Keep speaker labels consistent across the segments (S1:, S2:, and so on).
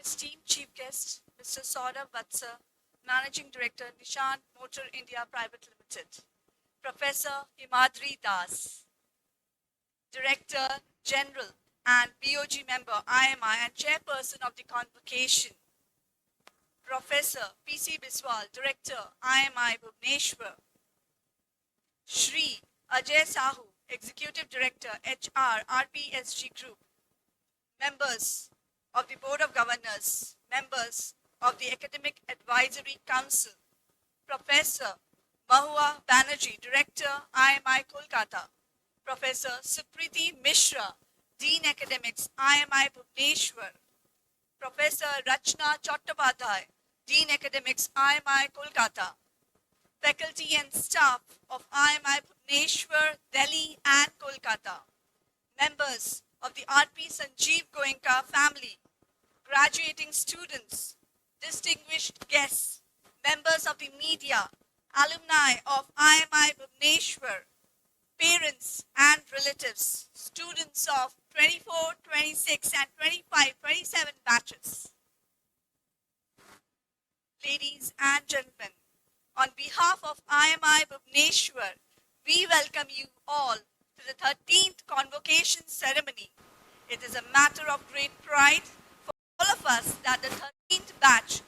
S1: Esteemed Chief Guest, Mr. Saurabh Vatsa, Managing Director, Nissan Motors Pvt. Professor Himadri Das, Director General and BOG member, IMI, and Chairperson of the Convocation, Professor PC Biswal, Director, IMI Bhubaneshwar, Shri Ajay Sahu, Executive Director, HR, RPSG Group, members of the Board of Governors, members of the Academic Advisory Council, Professor Mahua Banerjee, Director, IMI Kolkata, Professor Supriti Mishra, Dean Academics, IMI Bhubaneswar, Professor Rachna Chattopadhyay, Dean Academics, IMI Kolkata, faculty and staff of IMI Bhubaneswar, Delhi and Kolkata, members of the R.P. Sanjeev Goenka family, graduating students, distinguished guests, members of the media, alumni of IMI Bhubaneswar, parents and relatives, students of 24, 26 and 25, 27 batches. Ladies and gentlemen, on behalf of IMI Bhubaneswar, we welcome you all to the 13th Convocation ceremony. It is a matter of great pride for all of us that the 13th batch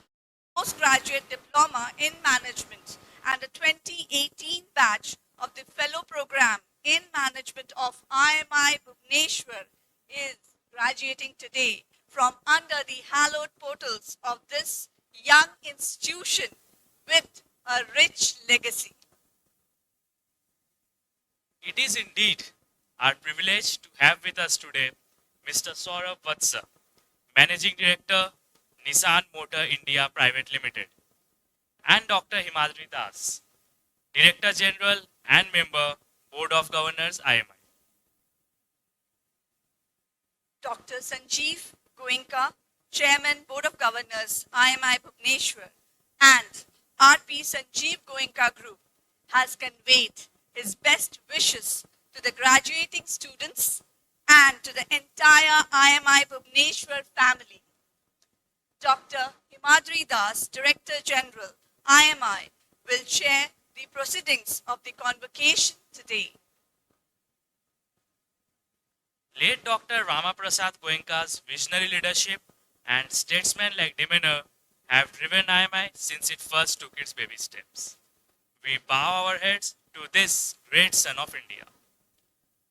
S1: postgraduate diploma in management and the 2018 batch of the fellow program in management of IMI Bhubaneswar is graduating today from under the hallowed portals of this young institution with a rich legacy.
S2: It is indeed our privilege to have with us today Mr. Saurabh Vatsa, Managing Director, Nissan Motor India Private Limited, and Dr. Himadri Das, Director General and Member, Board of Governors, IMI.
S1: Dr. Sanjeev Goenka, Chairman, Board of Governors, IMI Bhubaneswar, and R.P. Sanjeev Goenka Group, has conveyed his best wishes to the graduating students and to the entire IMI Bhubaneswar family. Dr. Himadri Das, Director General, IMI, will chair the proceedings of the convocation today.
S2: Late Dr. Ramaprasad Goenka's visionary leadership and statesman-like demeanor have driven IMI since it first took its baby steps. We bow our heads to this great son of India.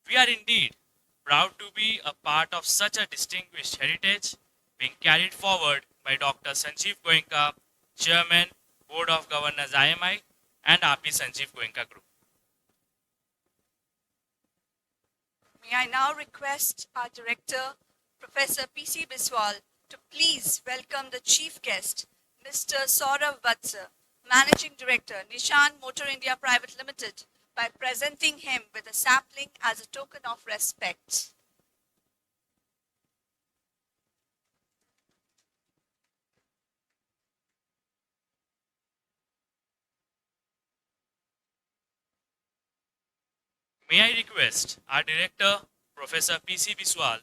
S2: We are indeed proud to be a part of such a distinguished heritage being carried forward by Dr. Sanjeev Goenka, Chairman, Board of Governors IMI and RP Sanjeev Goenka Group.
S1: May I now request our Director, Professor P.C. Biswal, to please welcome the Chief Guest, Mr. Saurabh Vatsa, Managing Director, Nissan Motor India Private Limited, by presenting him with a sapling as a token of respect.
S2: May I request our Director, Professor P.C. Biswal,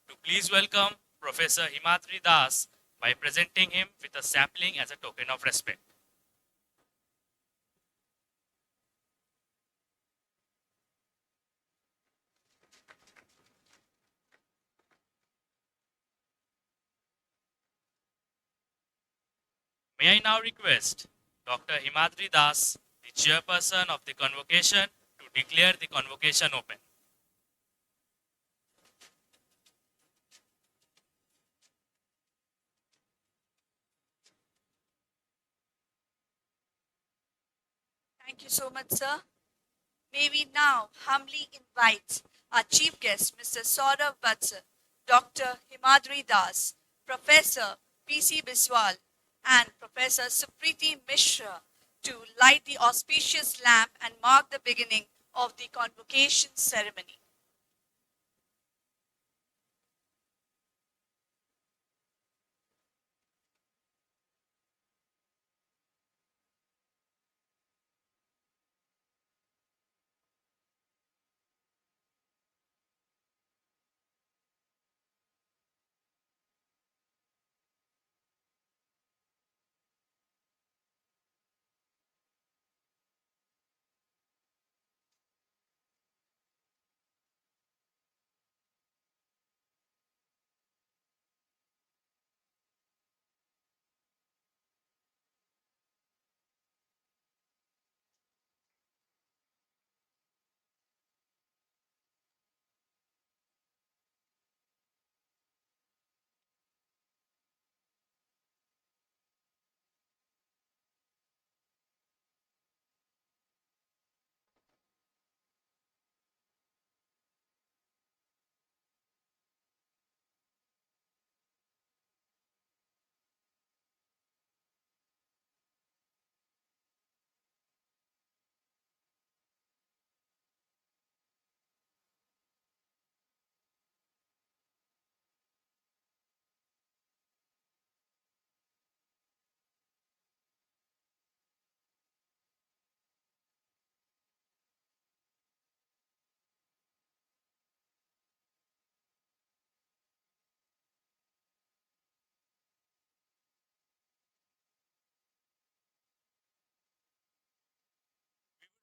S2: to please welcome Professor Himadri Das by presenting him with a sapling as a token of respect. May I now request Dr. Himadri Das, the chairperson of the convocation, to declare the convocation open.
S1: Thank you so much, sir. May we now humbly invite our Chief Guest, Mr. Saurabh Vatsa, Dr. Himadri Das, Professor P.C. Biswal, and Professor Supriti Mishra to light the auspicious lamp and mark the beginning of the convocation ceremony.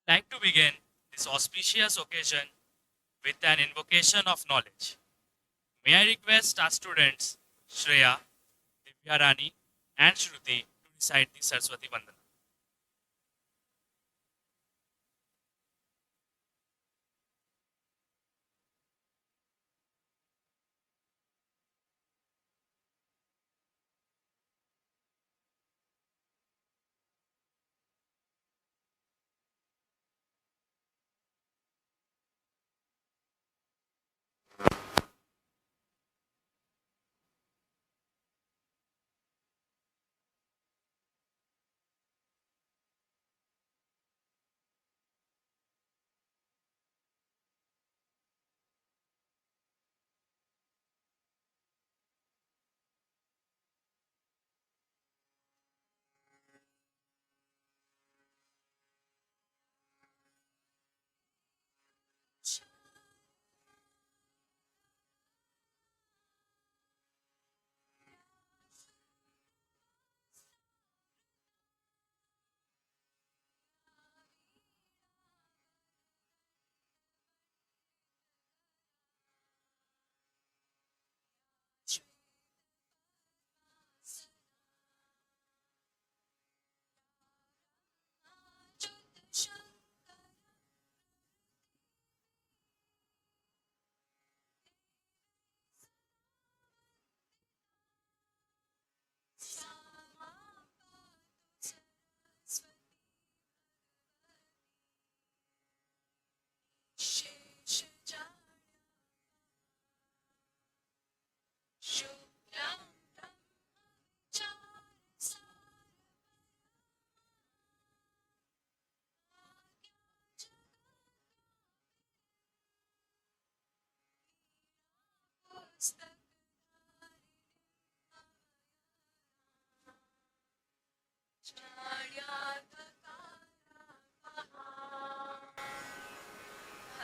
S2: Like to begin this auspicious occasion with an invocation of knowledge. May I request our students, Shreya, Divyarani, and Shruti to recite the Saraswati Vandana.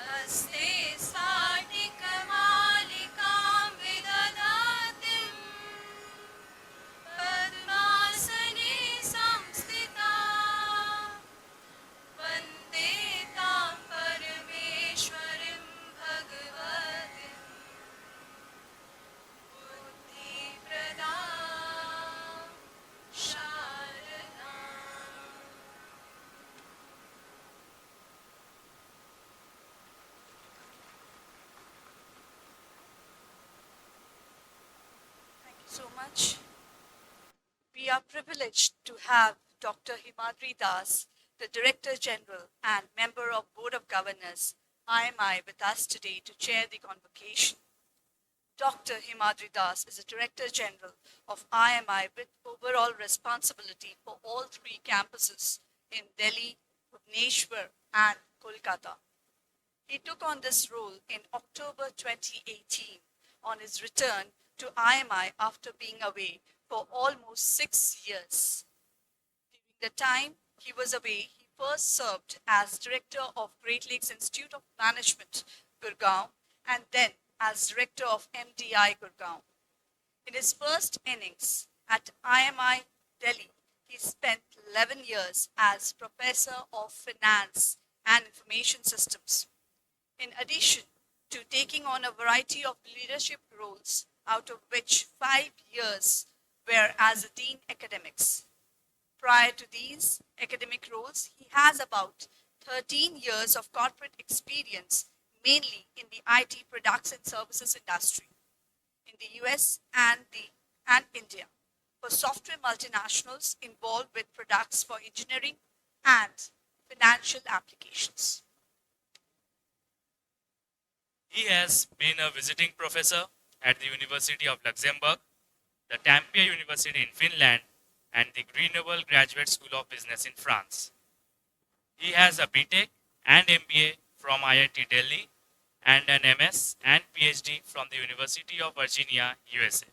S1: हस्ते स्फाटिकमालिकां विदधातिं पद्मासने संस्थिता वन्दे तां परमेश्वरीं भगवतीं बुद्धिप्रदां शारदाम्. Thank you so much. We are privileged to have Dr. Himadri Das, the Director General and member of Board of Governors, IMI, with us today to chair the convocation. Dr. Himadri Das is a Director General of IMI with overall responsibility for all three campuses in Delhi, Bhubaneswar, and Kolkata. He took on this role in October 2018 on his return to IMI after being away for almost 6 years. During the time he was away, he first served as director of Great Lakes Institute of Management, Gurgaon, and then as director of MDI Gurgaon. In his first innings at IMI Delhi, he spent 11 years as professor of finance and information systems. In addition to taking on a variety of leadership roles, out of which 5 years were as a dean academics. Prior to these academic roles, he has about 13 years of corporate experience, mainly in the IT products and services industry, in the US and India, for software multinationals involved with products for engineering and financial applications.
S2: He has been a visiting professor at the University of Luxembourg, the Tampere University in Finland, and the Grenoble Graduate School of Business in France. He has a BTech and MBA from IIT Delhi and an MS and PhD from the University of Virginia, USA.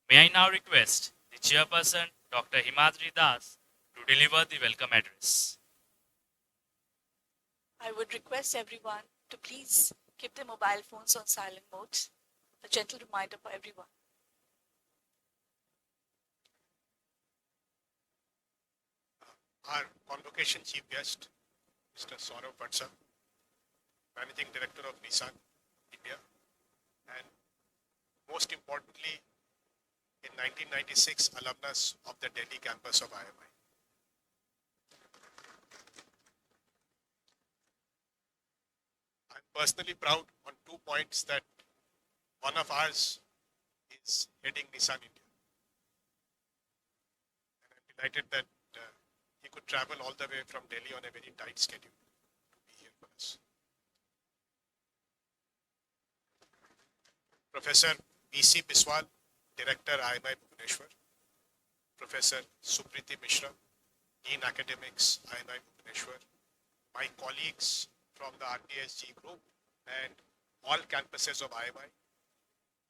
S2: May I now request the chairperson, Dr. Himadri Das, to deliver the welcome address.
S1: I would request everyone to please keep their mobile phones on silent mode. A gentle reminder for everyone.
S3: Our convocation chief guest, Mr. Saurabh Vatsa, Managing Director of Nissan India, and most importantly, in 1996, alumnus of the Delhi campus of IMI. I'm personally proud on 2 points that one of ours is heading Nissan India. And I'm delighted that he could travel all the way from Delhi on a very tight schedule to be here for us. Professor B.C. Biswal, Director IMI Bhubaneshwar. Professor Supriti Mishra, Dean Academics, IMI Bhubaneshwar. My colleagues from the RPSG group and all campuses of IMI,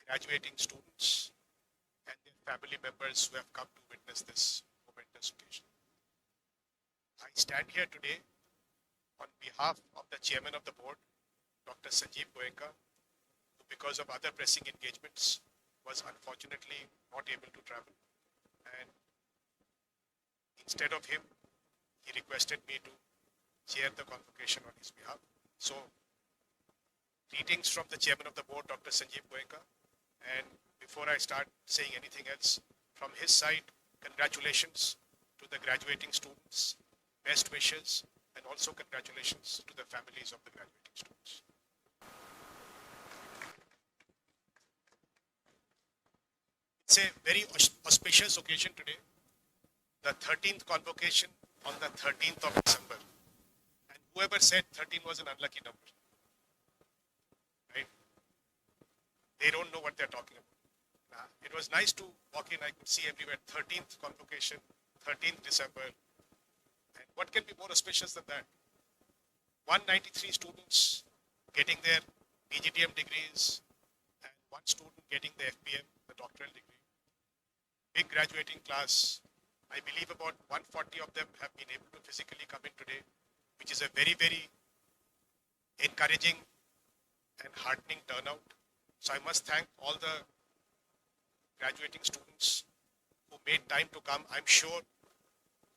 S3: graduating students and their family members who have come to witness this momentous occasion. I stand here today on behalf of the Chairman of the Board, Dr. Sanjeev Goenka, who because of other pressing engagements was unfortunately not able to travel. And instead of him, he requested me to chair the convocation on his behalf. So, greetings from the Chairman of the Board, Dr. Sanjeev Goenka. And before I start saying anything else, from his side, congratulations to the graduating students, best wishes, and also congratulations to the families of the graduating students. It's a very auspicious occasion today, the 13th convocation on the 13th of December. And whoever said 13 was an unlucky number, right? They don't know what they're talking about. It was nice to walk in, I could see everywhere 13th convocation, 13th December. And what can be more auspicious than that? 193 students getting their PGDM degrees and one student getting the FPM, the doctoral degree. Big graduating class. I believe about 140 of them have been able to physically come in today, which is a very, very encouraging and heartening turnout. So I must thank all the graduating students who made time to come. I'm sure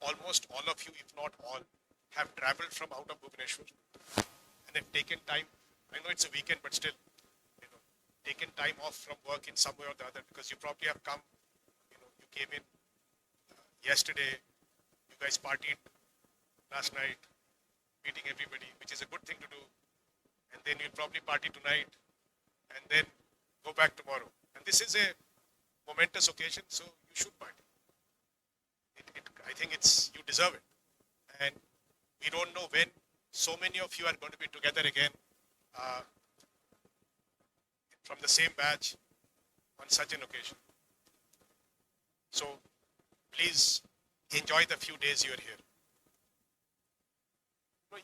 S3: almost all of you, if not all, have traveled from out of Bhubaneswar and have taken time. I know it's a weekend, but still, taken time off from work in some way or the other, because you probably have come, you came in yesterday, you guys partied last night, meeting everybody, which is a good thing to do. And then you'll probably party tonight and then go back tomorrow. And this is a momentous occasion, so you should party. I think you deserve it. And we don't know when so many of you are going to be together again from the same batch on such an occasion. So please enjoy the few days you are here.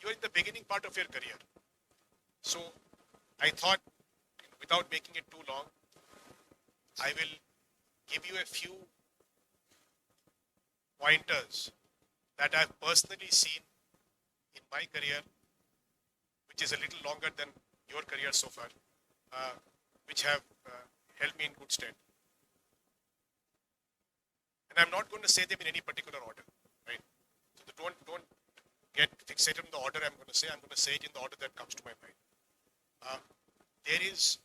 S3: You're in the beginning part of your career. So I thought, without making it too long, I will give you a few pointers that I've personally seen in my career, which is a little longer than your career so far, which have held me in good stead. And I'm not going to say them in any particular order, right? So don't get fixated on the order I'm going to say. I'm going to say it in the order that comes to my mind. There is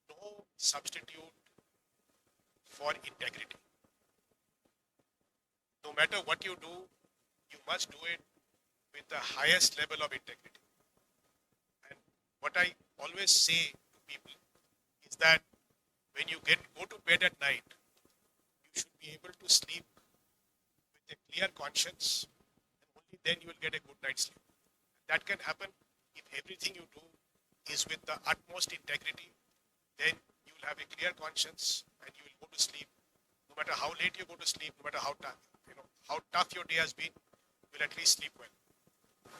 S3: no substitute for integrity. No matter what you do, you must do it with the highest level of integrity. And what I always say to people is that when you go to bed at night, you should be able to sleep with a clear conscience, and only then you will get a good night's sleep. And that can happen if everything you do is with the utmost integrity. Then you will have a clear conscience and you will go to sleep. No matter how late you go to sleep, no matter how tough your day has been, you will at least sleep well.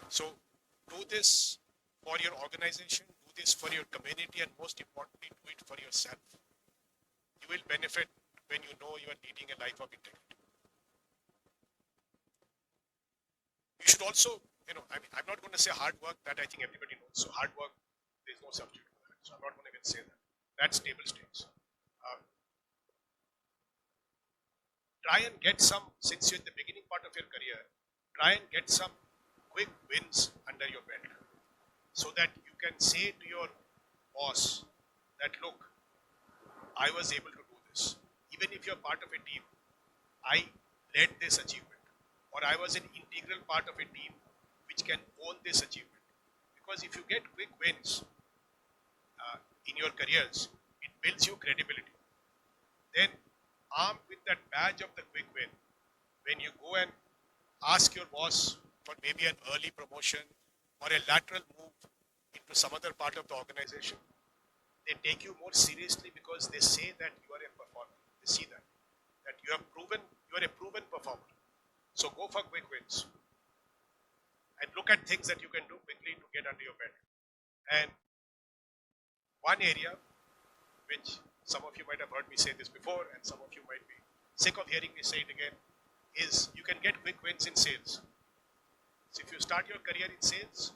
S3: So do this for your organization, do this for your community, and most importantly, do it for yourself. You will benefit when you know you are leading a life of integrity. You should also, I'm not going to say hard work, that I think everybody knows. So hard work, there's no substitute for that. So I'm not going to even say that. That's table stakes. Try and get some, since you're in the beginning part of your career, try and get some quick wins under your belt so that you can say to your boss that, look, I was able to do this. Even if you're part of a team, I led this achievement, or I was an integral part of a team which can own this achievement. Because if you get quick wins in your careers, it builds you credibility. Then, armed with that badge of the quick win, when you go and ask your boss for maybe an early promotion or a lateral move into some other part of the organization, they take you more seriously because they say that you are a performer. They see that you are a proven performer. So go for quick wins and look at things that you can do quickly to get under your belt. And one area which some of you might have heard me say this before and some of you might be sick of hearing me say it again, is you can get quick wins in sales. So if you start your career in sales,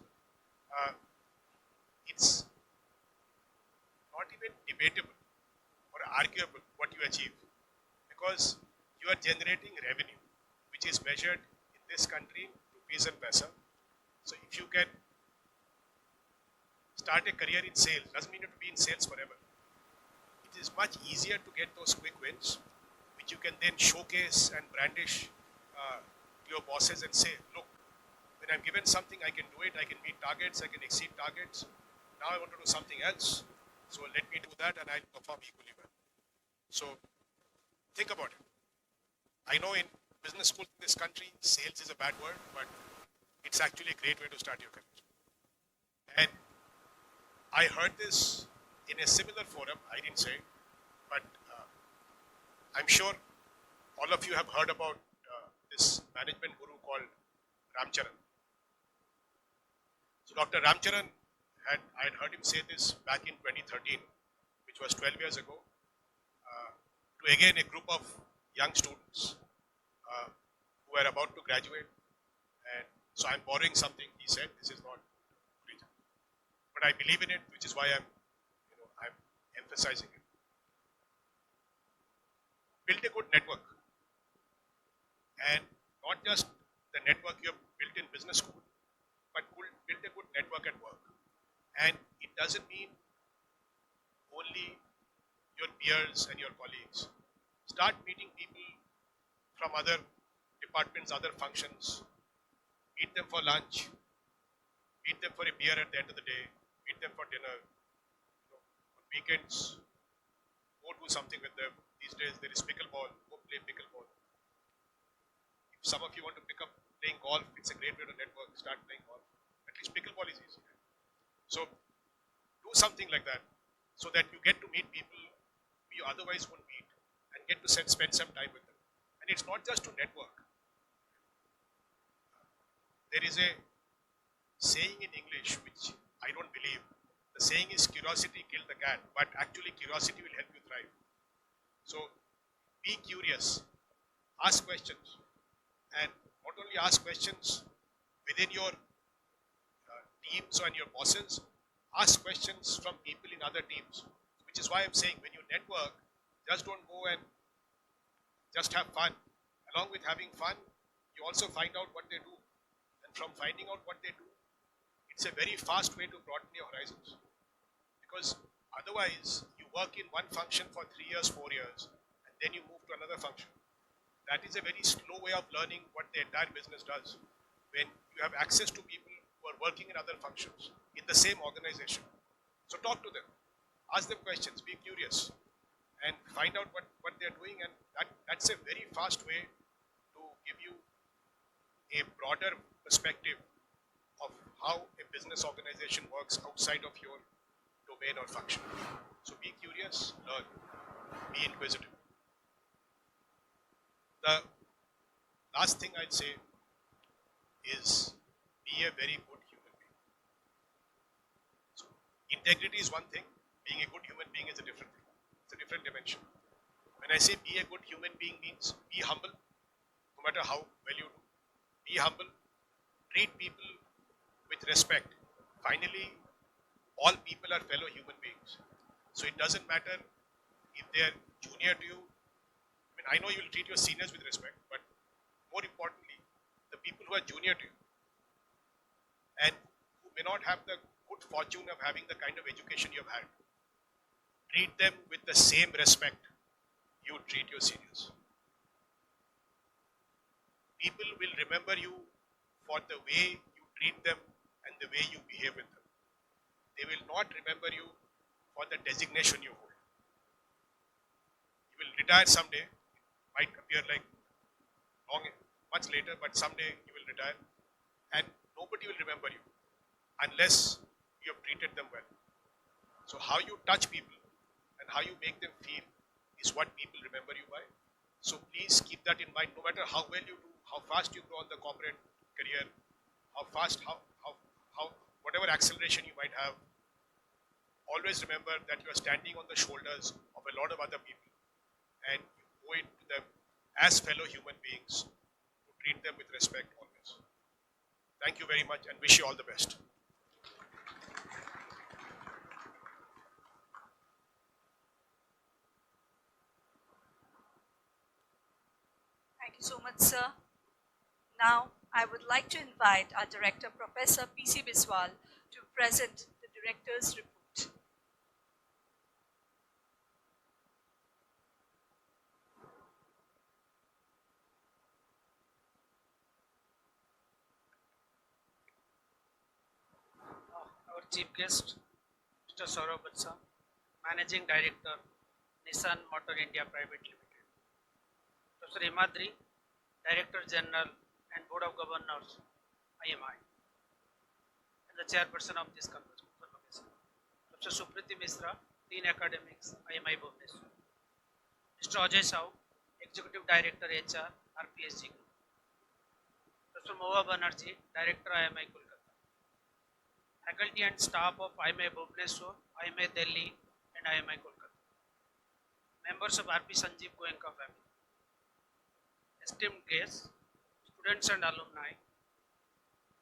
S3: it's not even debatable or arguable what you achieve, because you are generating revenue which is measured in this country rupees and paisa. So if you can start a career in sales, doesn't mean you have to be in sales forever. It is much easier to get those quick wins which you can then showcase and brandish to your bosses and say, look, when I'm given something, I can do it, I can meet targets, I can exceed targets. Now I want to do something else, so let me do that and I'll perform equally well. So think about it. I know in business schools in this country, sales is a bad word, but it's actually a great way to start your career. And I heard this in a similar forum, I didn't say, but I'm sure all of you have heard about this management guru called Ramcharan. So Dr. Ramcharan, I had heard him say this back in 2013, which was 12 years ago, to again a group of young students who were about to graduate. And so I'm borrowing something he said. This is not written, but I believe in it, which is why I'm emphasizing it. Build a good network, and not just the network you have built in business school, but build a good network at work. And it doesn't mean only your peers and your colleagues. Start meeting people from other departments, other functions. Meet them for lunch. Meet them for a beer at the end of the day. Meet them for dinner. On weekends, go do something with them. These days there is pickleball. Go play pickleball. If some of you want to pick up playing golf, it's a great way to network. Start playing golf. At least pickleball is easy. So do something like that so that you get to meet people you otherwise wouldn't meet and get to spend some time with them. And it's not just to network. There is a saying in English which I don't believe. The saying is curiosity killed the cat, but actually curiosity will help you thrive. So be curious, ask questions, and not only ask questions within your teams and your bosses, ask questions from people in other teams, which is why I'm saying when you network, just don't go and just have fun. Along with having fun, you also find out what they do. And from finding out what they do, it's a very fast way to broaden your horizons. Because otherwise, you work in one function for 3 years, 4 years, and then you move to another function. That is a very slow way of learning what the entire business does. When you have access to people who are working in other functions in the same organization. So talk to them, ask them questions, be curious, and find out what they're doing. And that's a very fast way to give you a broader perspective of how a business organization works outside of your domain or function. So be curious, learn, be inquisitive. The last thing I'd say is be a very good human being. So integrity is one thing, being a good human being is a different thing. It's a different dimension. When I say be a good human being means be humble, no matter how well you do. Be humble, treat people with respect. Finally, all people are fellow human beings. So it doesn't matter if they're junior to you. I mean, I know you'll treat your seniors with respect, but more importantly, the people who are junior to you, and who may not have the good fortune of having the kind of education you have had. Treat them with the same respect you treat your seniors. People will remember you for the way you treat them and the way you behave with them. They will not remember you for the designation you hold. You will retire someday. It might appear like much later, but someday you will retire and nobody will remember you unless you have treated them well. So how you touch people and how you make them feel is what people remember you by. So please keep that in mind, no matter how well you do, how fast you grow on the corporate career, how fast, how whatever acceleration you might have, always remember that you are standing on the shoulders of a lot of other people and you owe it to them as fellow human beings to treat them with respect always. Thank you very much and wish you all the best.
S1: Thank you so much, sir. Now, I would like to invite our director, Professor P.C. Biswal, to present the director's report.
S4: Our chief guest, Mr. Saurabh Vatsa, Managing Director, Nissan Motors Pvt. Professor Himadri, Director General and Board of Governors, IMI, and the Chairperson of this convocation. Professor Supriti Misra, Dean Academics, IMI Bhubaneswar. Mr. Ajay Sahu, Executive Director HR, RPSG Group. Professor Moha Banerjee, Director IMI Kolkata. Faculty and staff of IMI Bhubaneswar, IMI Delhi and IMI Kolkata. Members of RP Sanjeev Goenka family. Esteemed guests, students and alumni,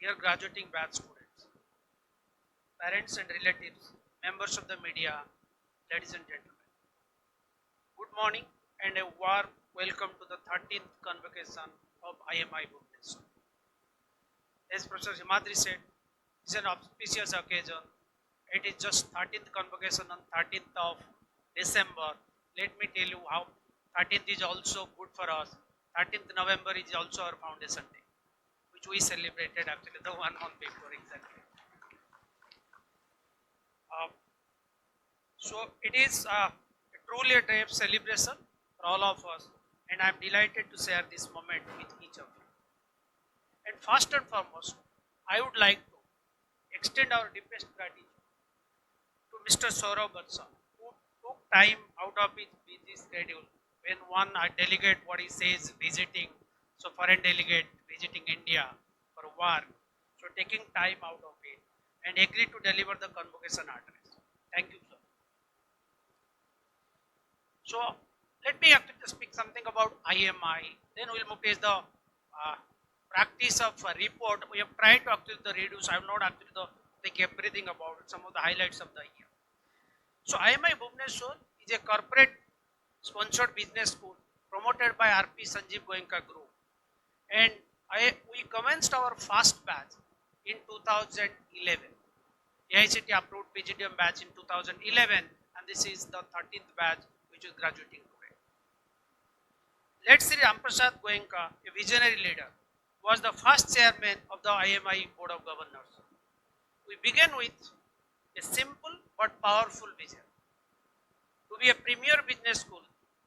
S4: dear graduating batch students, parents and relatives, members of the media, ladies and gentlemen. Good morning and a warm welcome to the 13th convocation of IMI Bhubaneswar. As Professor Himadri said, it's an auspicious occasion. It is just 13th convocation on 13th of December. Let me tell you how 13th is also good for us. 13th November is also our foundation day, which we celebrated actually the 1 month before exactly. So it is truly a day of celebration for all of us, and I am delighted to share this moment with each of you. And first and foremost, I would like to extend our deepest gratitude to Mr. Saurabh Vatsa, who took time out of his busy schedule when one delegate, what he says, visiting, so foreign delegate visiting India for work, so taking time out of it and agreed to deliver the convocation address. Thank you, sir. So let me actually speak something about IMI, then we will move to the practice of report. We have tried to actually reduce, I have not actually take everything about it, some of the highlights of the year. So IMI Bhubaneswar is a corporate sponsored business school promoted by RP Sanjeev Goenka Group, and we commenced our first batch in 2011. AICT approved PGDM batch in 2011, and this is the 13th batch which is graduating today. Let's see, Ramprasad Goenka, a visionary leader, was the first chairman of the IMI Board of Governors. We began with a simple but powerful vision to be a premier business school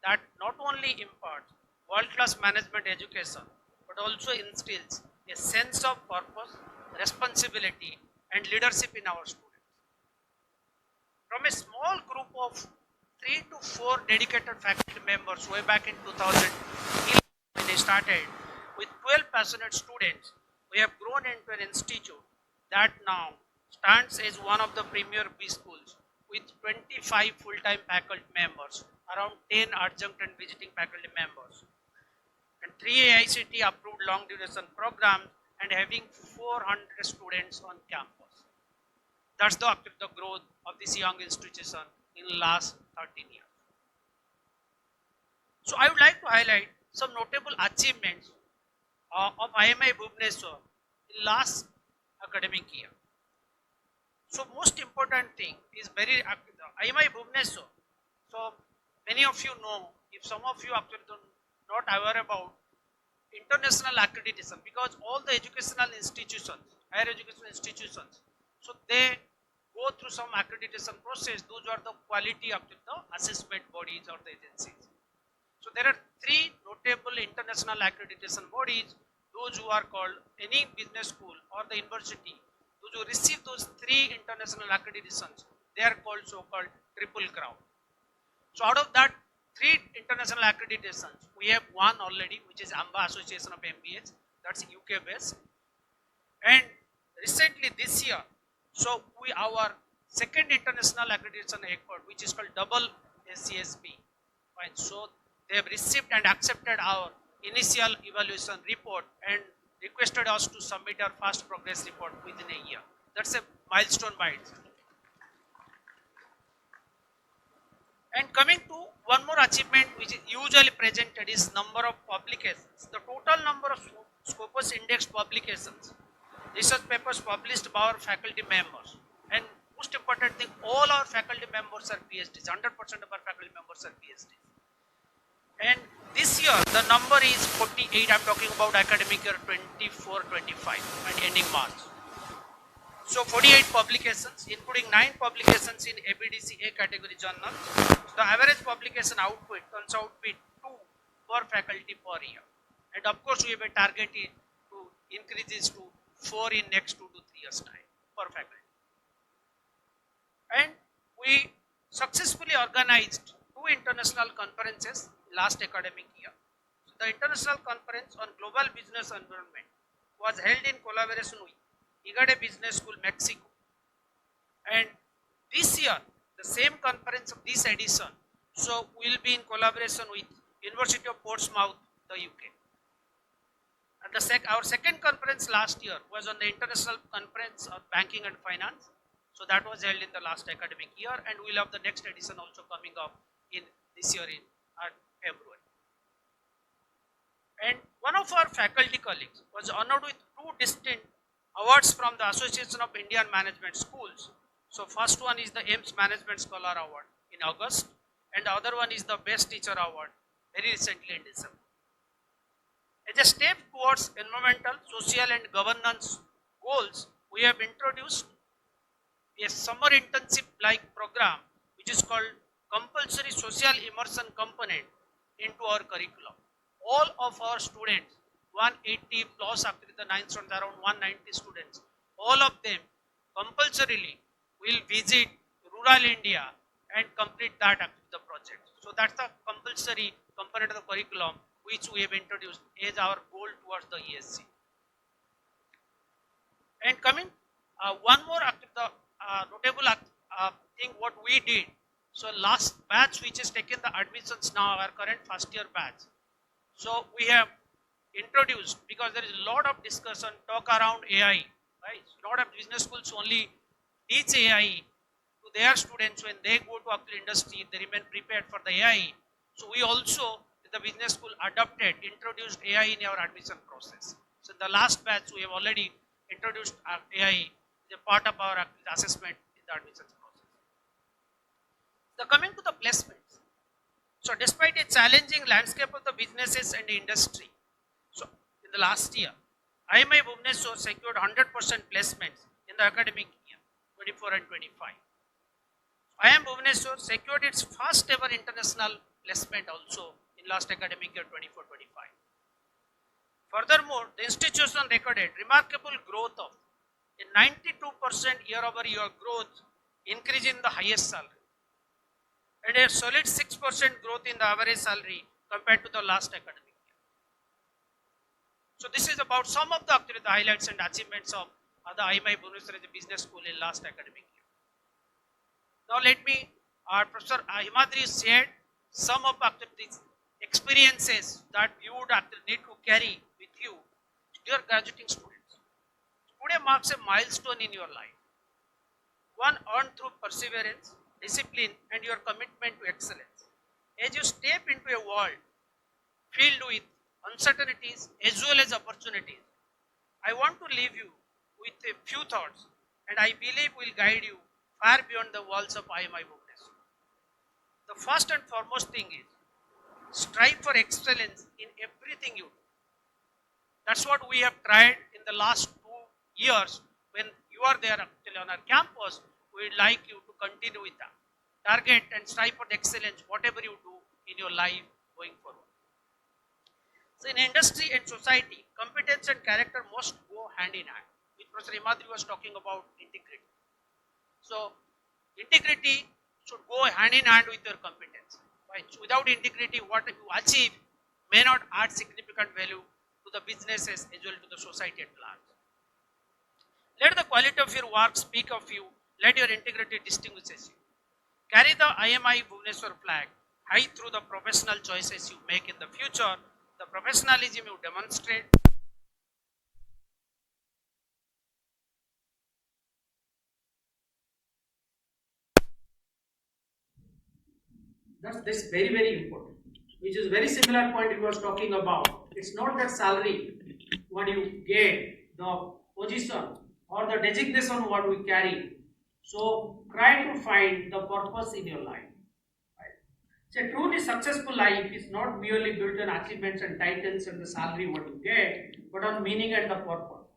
S4: that not only imparts world-class management education but also instills a sense of purpose, responsibility and leadership in our students. From a small group of 3 to 4 dedicated faculty members way back in 2011 when they started, with 12 passionate students, we have grown into an institute that now stands as one of the premier B schools with 25 full-time faculty members, around 10 adjunct and visiting faculty members, and 3 AICT approved long duration programs and having 400 students on campus. That's the growth of this young institution in the last 13 years. So I would like to highlight some notable achievements of IMI Bhubaneswar in last academic year. So most important thing is very IMI Bhubaneswar. So many of you know, if some of you actually not aware about international accreditation, because all the educational institutions, higher education institutions, so they go through some accreditation process. Those are the quality of the assessment bodies or the agencies. So there are three notable international accreditation bodies. Those who are called any business school or the university, those who receive those three international accreditations, they are called so-called triple crown. So out of that three international accreditations, we have one already, which is AMBA Association of MBAs, that's UK based. And recently this year, so our second international accreditation effort, which is called double SCSB. Fine. So they have received and accepted our initial evaluation report and requested us to submit our first progress report within a year. That's a milestone by itself. And coming to one more achievement which is usually presented is number of publications. The total number of Scopus indexed publications, research papers published by our faculty members, and most important thing, all our faculty members are PhDs. 100% of our faculty members are PhDs. And this year the number is 48. I'm talking about academic year 24-25 and ending March. So 48 publications, including 9 publications in ABDC A category journal. So the average publication output turns out to be 2 per faculty per year. And of course we have a target to increase this to 4 in next 2 to 3 years time per faculty. And we successfully organized 2 international conferences last academic year. So the international conference on global business environment was held in collaboration with IGADE Business School, Mexico. And this year, the same conference of this edition, so will be in collaboration with University of Portsmouth, the UK. And our second conference last year was on the International Conference on Banking and Finance. So that was held in the last academic year, and we'll have the next edition also coming up in this year in February. And one of our faculty colleagues was honored with 2 distinct awards from the Association of Indian Management Schools. So first one is the AIMS Management Scholar Award in August, and the other one is the Best Teacher Award very recently in December. As a step towards environmental, social and governance goals, we have introduced a summer internship like program which is called compulsory social immersion component into our curriculum. All of our students, 180 plus after the 9th students, around 190 students, all of them compulsorily will visit rural India and complete that the project. So that's the compulsory component of the curriculum which we have introduced as our goal towards the ESC. And coming one more notable thing what we did. So last batch which has taken the admissions now, our current first year batch. So we have introduced, because there is a lot of discussion, talk around AI, right? A lot of business schools only teach AI to their students when they go to actual industry, they remain prepared for the AI. So we also, the business school adopted, introduced AI in our admission process. So in the last batch, we have already introduced AI as a part of our assessment in the admissions process. So coming to the placements. So despite a challenging landscape of the businesses and the industry, so in the last year, IMI Bhubaneswar secured 100% placements in the academic year 24 and 25. IMI Bhubaneswar secured its first ever international placement also in last academic year 24-25. Furthermore, the institution recorded remarkable growth of a 92% year-over-year growth, increase in the highest salary, and a solid 6% growth in the average salary compared to the last academic year. So this is about some of the highlights and achievements of the IMI Bhubaneswar Business School in last academic year. Now let me, Professor Himadri shared some of these experiences that you would need to carry with you, dear graduating students. Today marks a milestone in your life, one earned through perseverance, discipline and your commitment to excellence. As you step into a world filled with uncertainties as well as opportunities, I want to leave you with a few thoughts, and I believe will guide you far beyond the walls of IMI Bhubaneswar. The first and foremost thing is strive for excellence in everything you do. That's what we have tried in the last 2 years. When you are there actually on our campus, we would like you to continue with that. Target and strive for the excellence, whatever you do in your life going forward. So in industry and society, competence and character must go hand in hand. Which Professor Imadri was talking about integrity. So integrity should go hand in hand with your competence. Right? Without integrity, what you achieve may not add significant value to the businesses as well to the society at large. Let the quality of your work speak of you. Let your integrity distinguishes you. Carry the IMI Bhubaneswar flag high through the professional choices you make in the future, the professionalism you demonstrate. That's very, very important. Which is very similar point he was talking about. It's not that salary, what you get, the position or the designation what we carry. So try to find the purpose in your life. Right? So a truly successful life is not merely built on achievements and titles and the salary what you get, but on meaning and the purpose.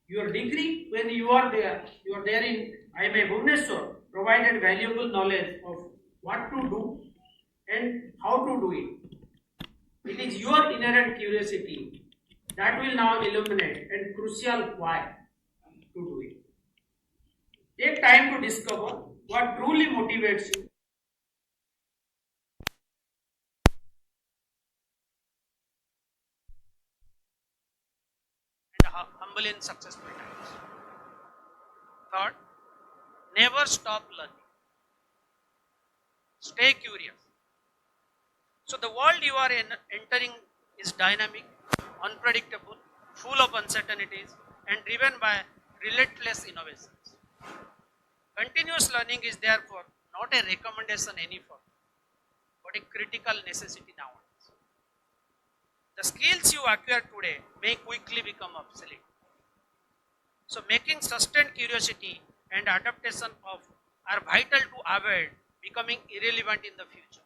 S4: Your degree, when you are there in IMI Bhubaneswar, provided valuable knowledge of what to do and how to do it. It is your inherent curiosity that will now illuminate and crucial why to do it. Take time to discover what truly motivates you. And humble in successful times. Third, never stop learning. Stay curious. So the world you are entering is dynamic, unpredictable, full of uncertainties, and driven by relentless innovations. Continuous learning is therefore not a recommendation any form, but a critical necessity nowadays. The skills you acquire today may quickly become obsolete. So making sustained curiosity and adaptation of are vital to avoid becoming irrelevant in the future.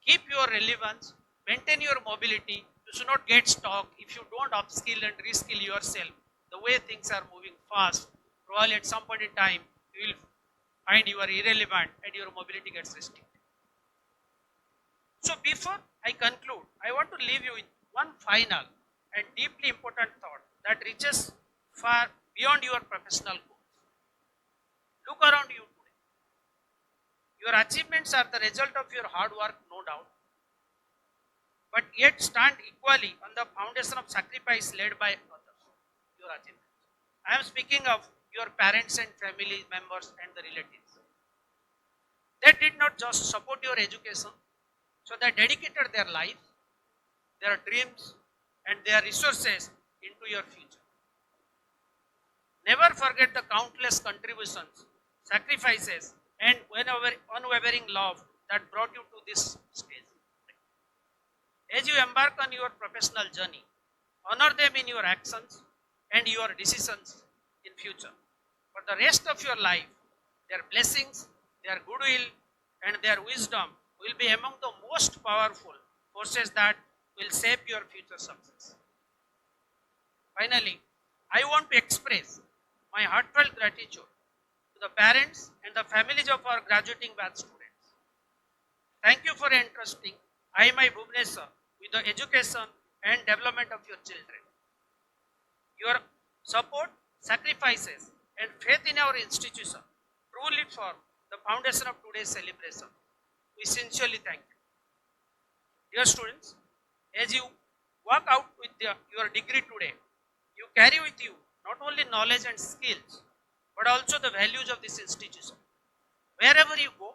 S4: Keep your relevance, maintain your mobility. You should not get stuck if you don't upskill and reskill yourself. The way things are moving fast, probably at some point in time, you will find you are irrelevant and your mobility gets restricted. So before I conclude, I want to leave you with one final and deeply important thought that reaches far beyond your professional goals. Look around you today. Your achievements are the result of your hard work, no doubt, but yet stand equally on the foundation of sacrifice led by others. Your achievements. I am speaking of your parents and family members and the relatives. They did not just support your education, so they dedicated their lives, their dreams, and their resources into your future. Never forget the countless contributions, sacrifices, and unwavering love that brought you to this stage. As you embark on your professional journey, honor them in your actions and your decisions in future. For the rest of your life, their blessings, their goodwill, and their wisdom will be among the most powerful forces that will shape your future success. Finally, I want to express my heartfelt gratitude to the parents and the families of our graduating batch students. Thank you for entrusting IMI Bhubaneswar with the education and development of your children. Your support, sacrifices, and faith in our institution truly form the foundation of today's celebration. We sincerely thank you. Dear students, as you walk out with your degree today, you carry with you not only knowledge and skills, but also the values of this institution. Wherever you go,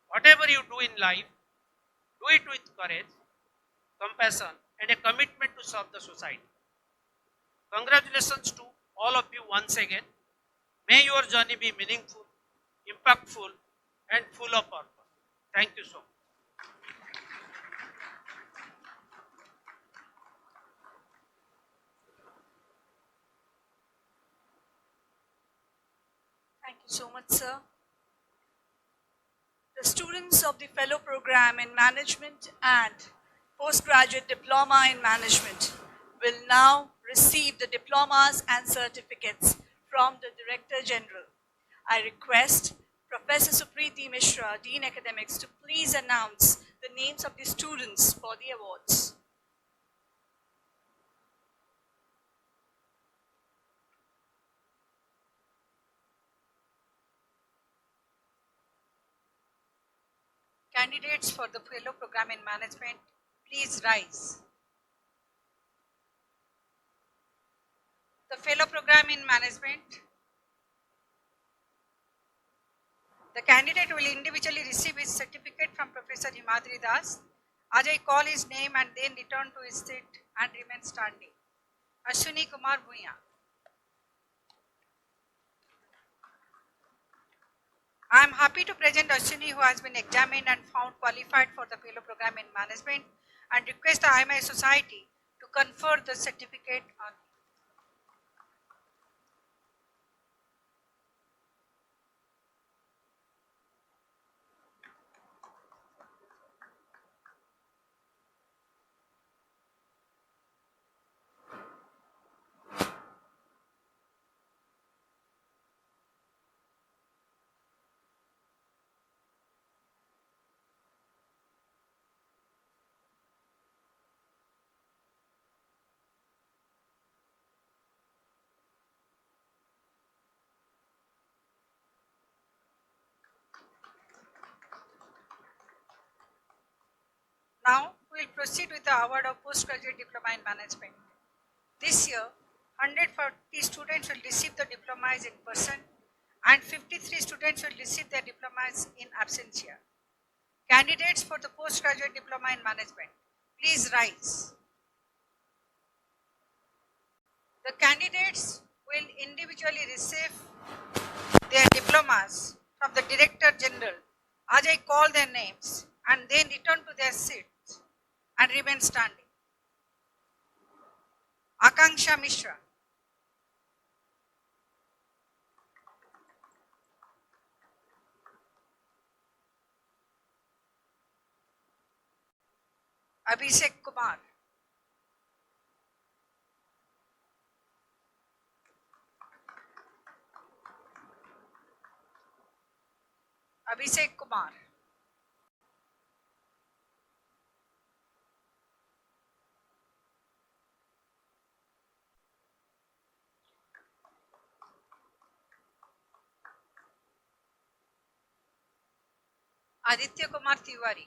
S4: whatever you do in life, do it with courage, compassion, and a commitment to serve the society. Congratulations to all of you once again. May your journey be meaningful, impactful, and full of purpose. Thank you so much.
S1: Thank you so much, sir. The students of the fellow program in management and postgraduate diploma in management will now receive the diplomas and certificates from the Director General. I request Professor Supriti Mishra, Dean Academics, to please announce the names of the students for the awards.
S5: Candidates for the fellow program in management, please rise. The fellow program in management, the candidate will individually receive his certificate from Professor Himadri Das. Ajay call his name and then return to his seat and remain standing. Ashwini Kumar Bhuya. I am happy to present Ashwini, who has been examined and found qualified for the fellow program in management, and request the IMI Society to confer the certificate on him. Now we will proceed with the award of postgraduate diploma in management. This year, 140 students will receive the diplomas in person and 53 students will receive their diplomas in absentia. Candidates for the postgraduate diploma in management, please rise. The candidates will individually receive their diplomas from the Director General. Ajay call their names and then return to their seats and remain standing. Akanksha Mishra. Abhishek Kumar. Abhishek Kumar. Aditya Kumar Tiwari.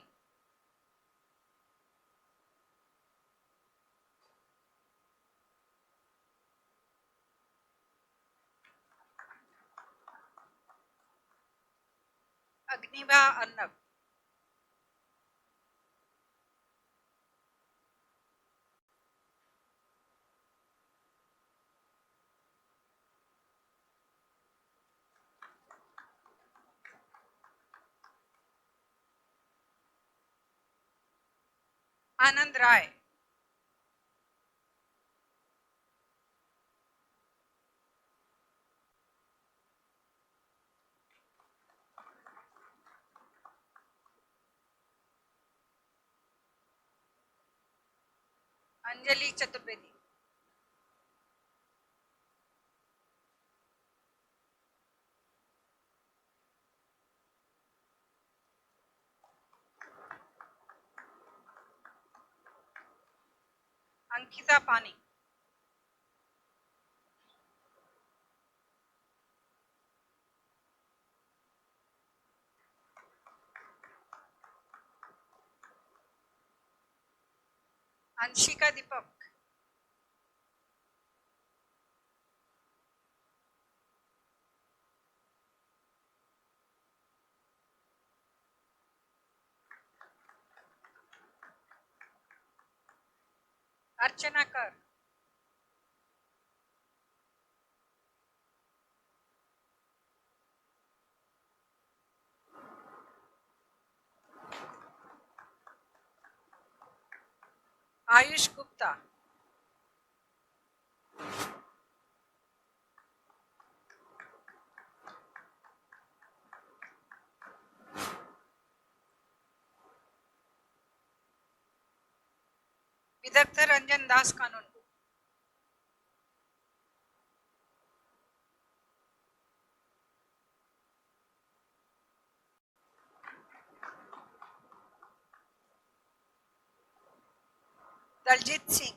S5: Agniba Arnab. Anand Rai. Anjali Chaturvedi. Ankita Pani. Anshika Deepak. Archana Kar. Ayush Gupta. Vidagdha Ranjan Das Kanungo, Daljit Singh,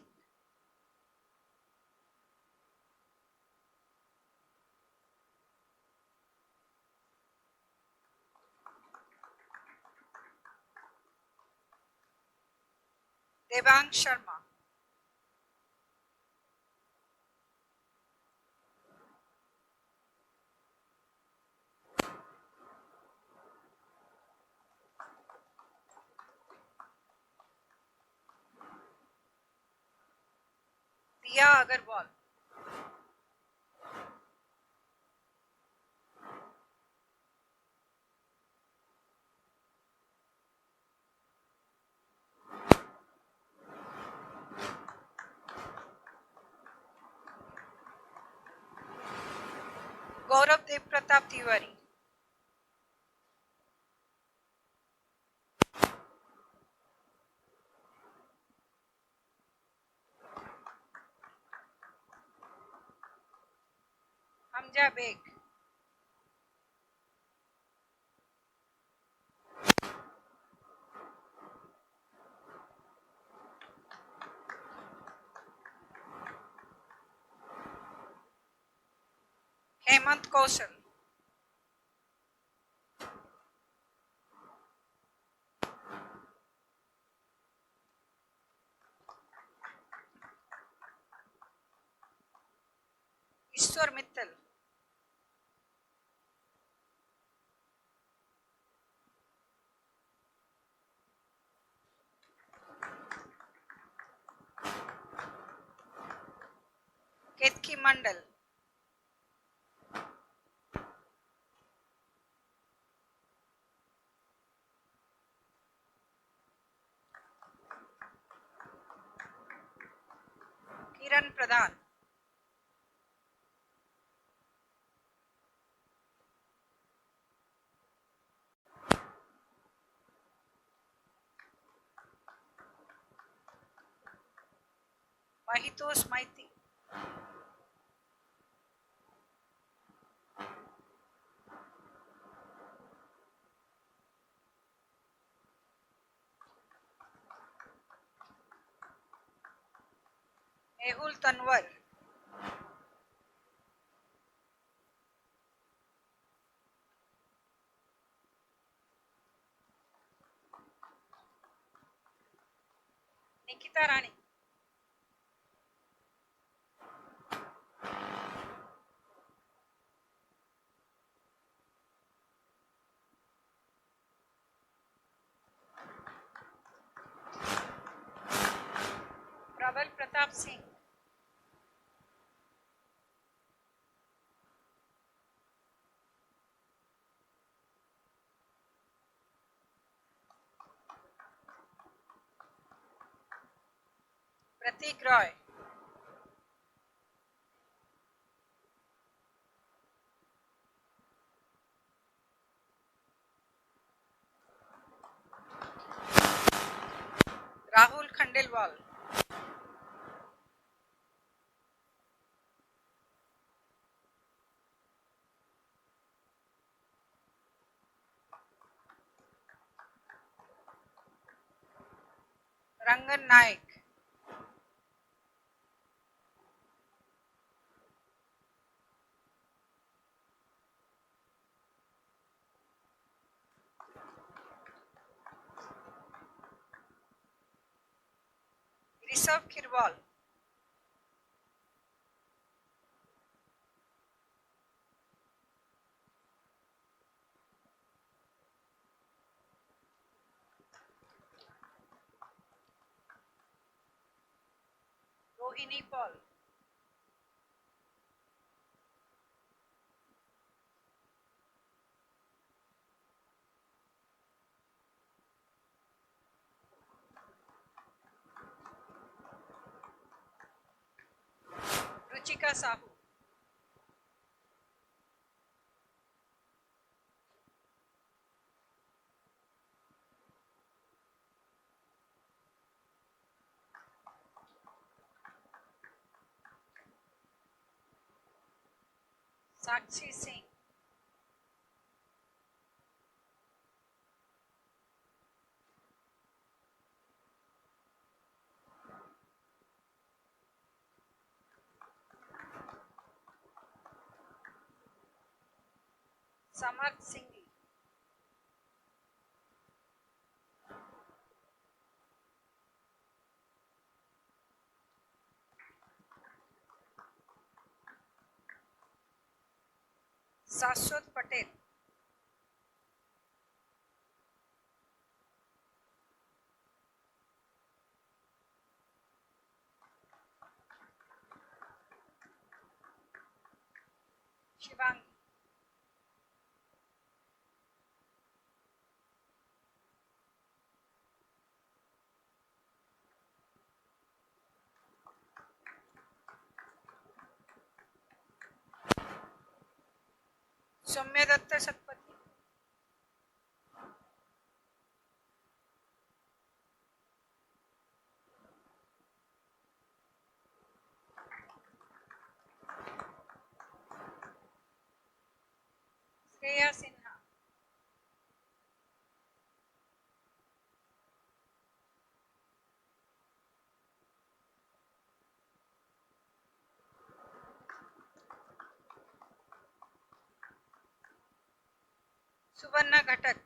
S5: Devang Sharma, Diya Agarwal, Gaurav Dev Pratap Tiwari, Hamza Baig, Hemant Kaushal, Ishwar Mittal, Ketki Mandal, Kiran Pradhan, Mahitosh Maiti, Mehul Tanwar, Nikita Rani, Prabal Pratap Singh, Pratik Roy, Rahul Khandelwal, Rangan Nayak, Rishabh Khirwal, Rohini Paul, Ruchika Sahu, Sakshi Singh, Samarth Singh, Sashwat Patel, Shivangi, Soumya Datta Satpathy, Shreya Sinha, Suvarna Ghatak,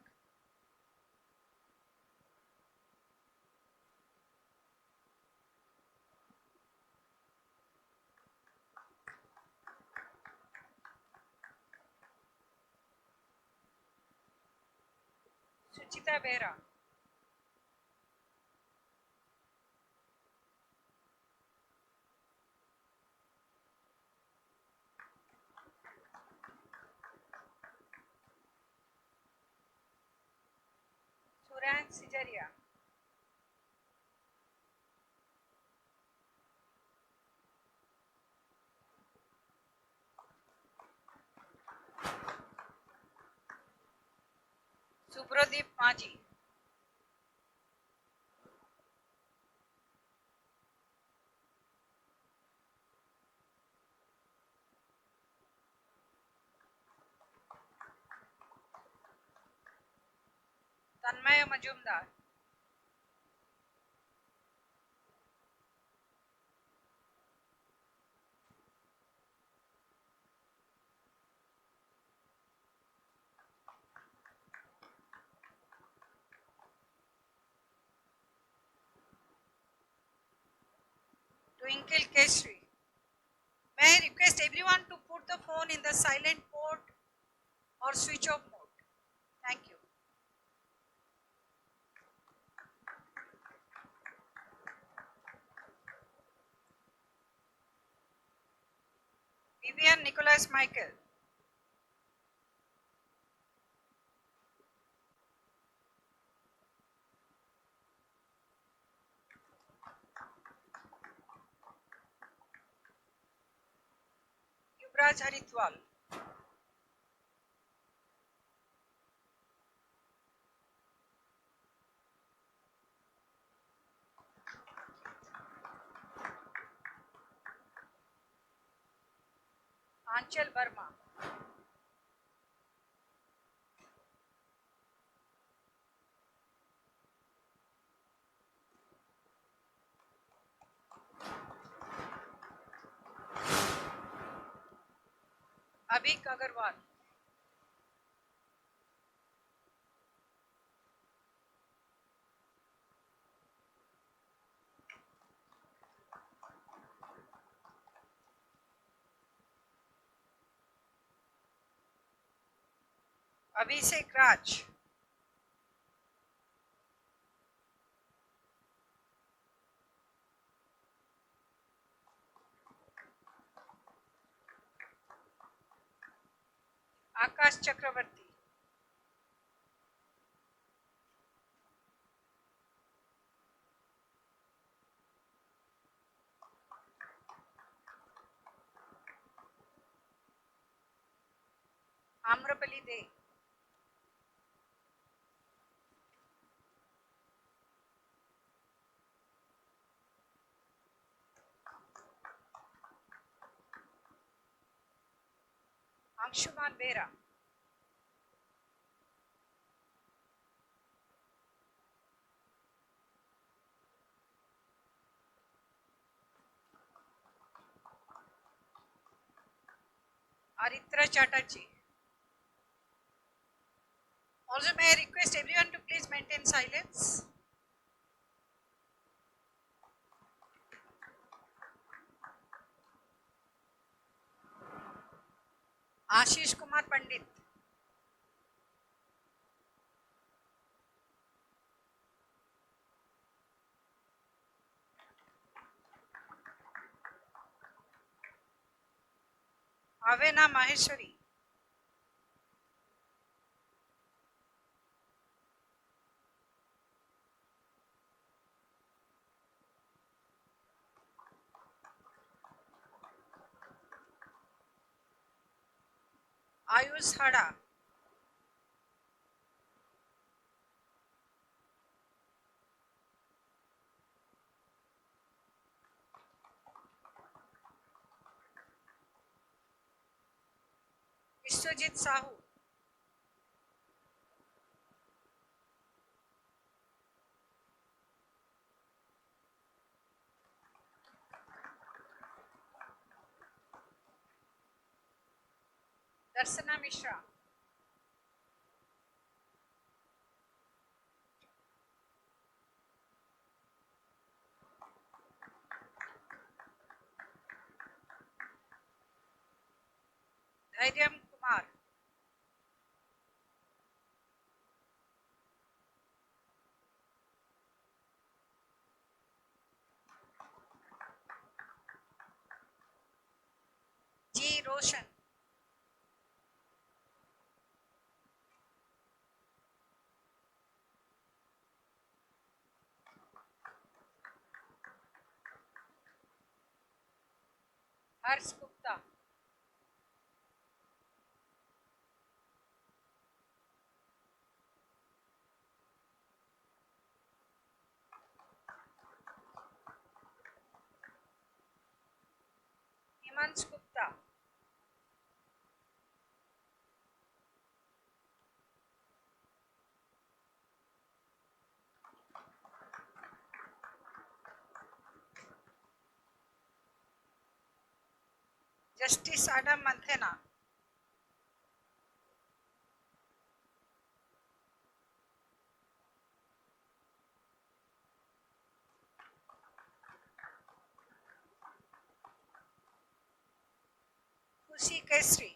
S5: Suchita Behra, Suryan Sijaria, Subhradeep Maji, Tanmaya Majumdar, Twinkle Keshri. May I request everyone to put the phone in the silent mode or switch off mode. Thank you. Vivian Nicholas Michael, Yuvraj Haritwal, Anchal Verma, Abhik Agarwal, Abhishek Raj, Akash Chakravarti, Amrapali De, Anshuman Vera. Aritra Chatterjee. Also, may I request everyone to please maintain silence? Ashish Kumar Pandit. Avena Maheshwari. Ayush Hada. Vishwajit Sahu. Darsana Mishra. Dhairyam Kumar. G. Roshan. Harsh Gupta. Himansh Gupta. Justice Adam Manthena. Kushi Kesri.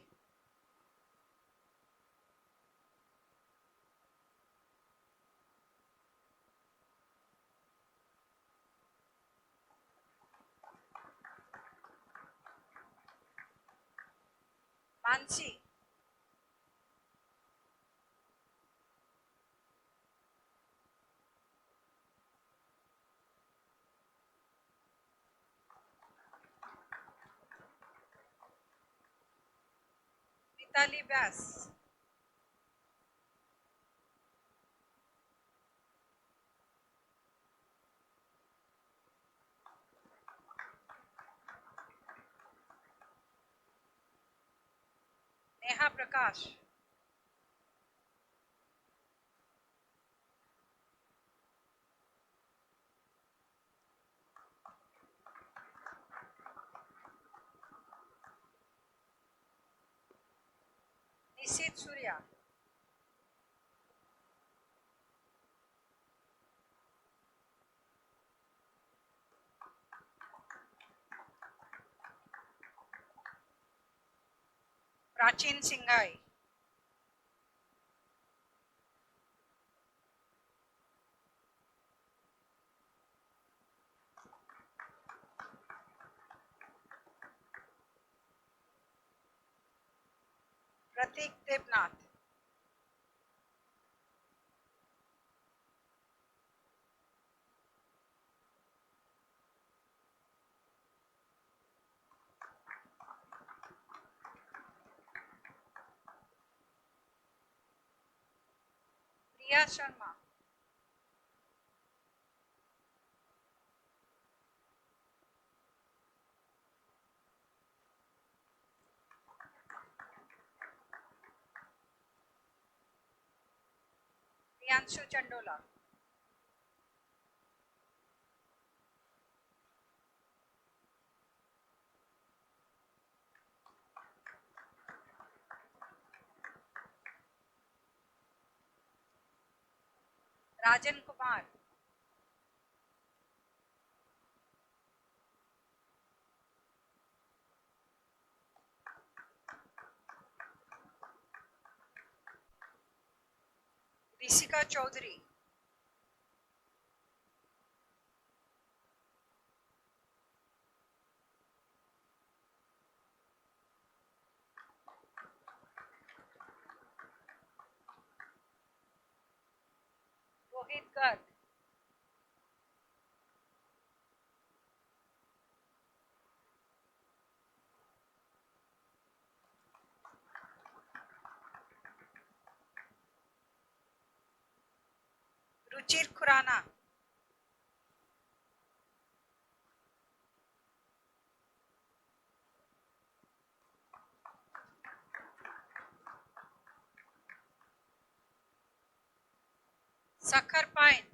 S5: Mansi. Mitali Vyas. Neha Prakash. Nisit Surya. Prachin Singhai. Pratik Devnath. Priya Sharma. Priyanshu Chandola. Rajan Kumar. Risika Chaudhary. Rohit Garg. Ruchir Khurana. Sakhar Pine.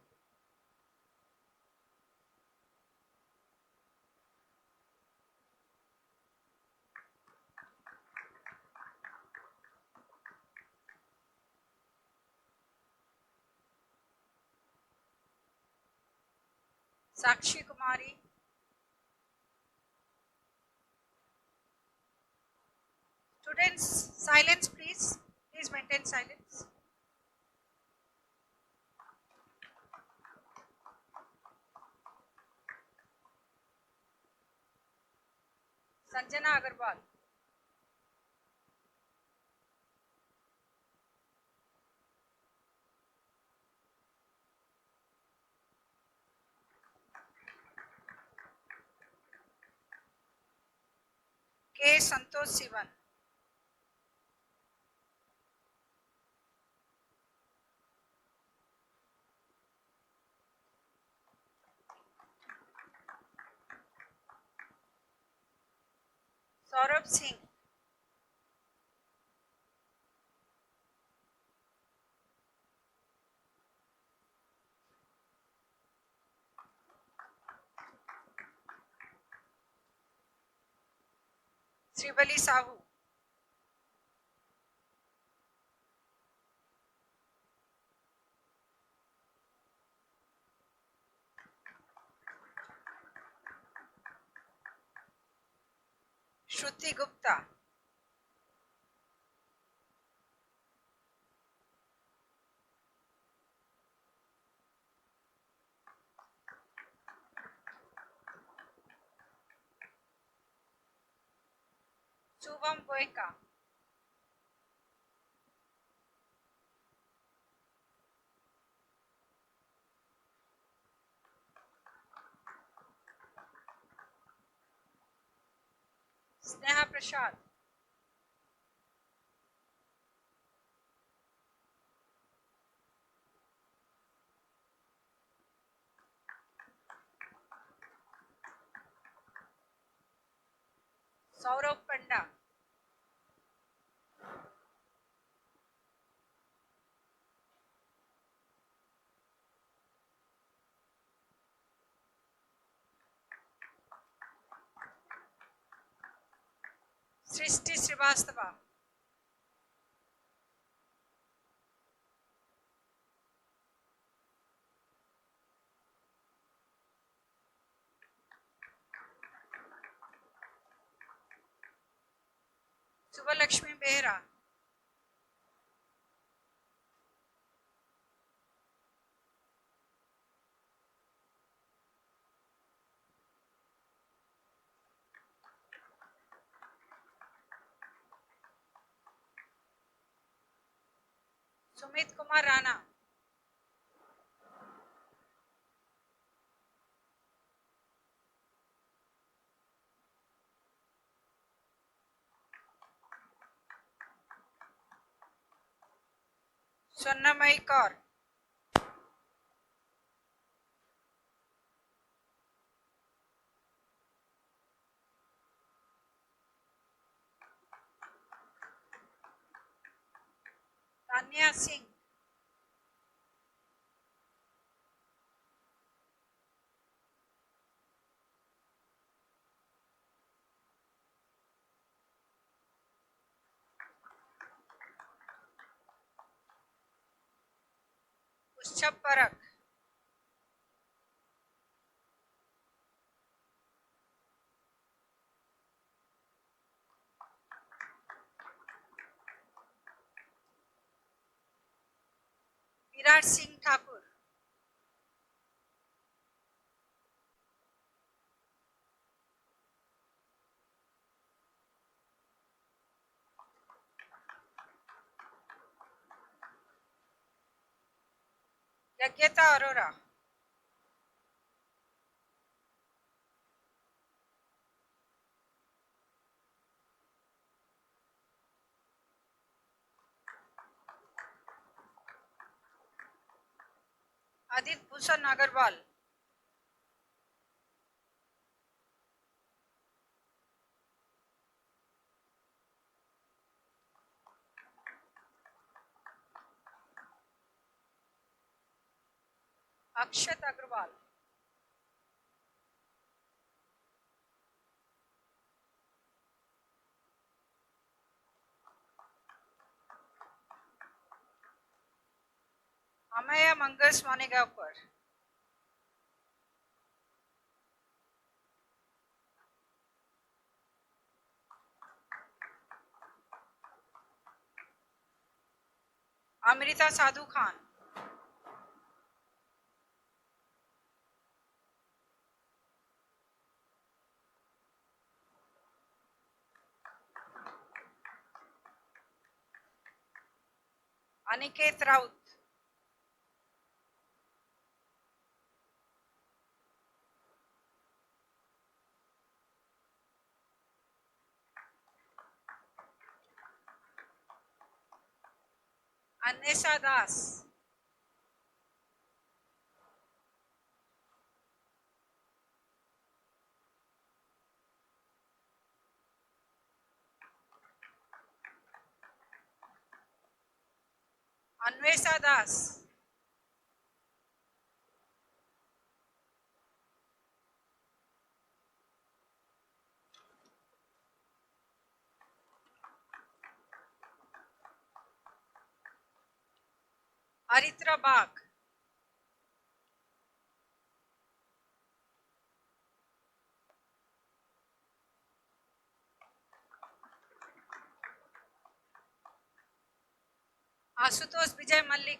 S5: Sakshi Kumari. Students, silence please. Please maintain silence. Sanjana Agarwal. K. Santosh Sivan. Saurabh Singh. Srivali Sahu. Shruti Gupta. Suvam Goenka. Sneha Prasad. Saurabh Panda. Srishti Srivastava. Subalakshmi Behra. Sumit Kumar Rana. Swarnamai Kaur. Tanya Singh. Rishabh Parak, Virat Singh Thakur, Yagyata Arora, Adit Bhushan Agarwal, Akshat Agarwal, Amaya Mangas Manegaonkar, Amrita Sadhu Khan, Aniket Raut, Anessa Das, Anvesa Das, Aritra Bag, Asutosh Vijay Malik,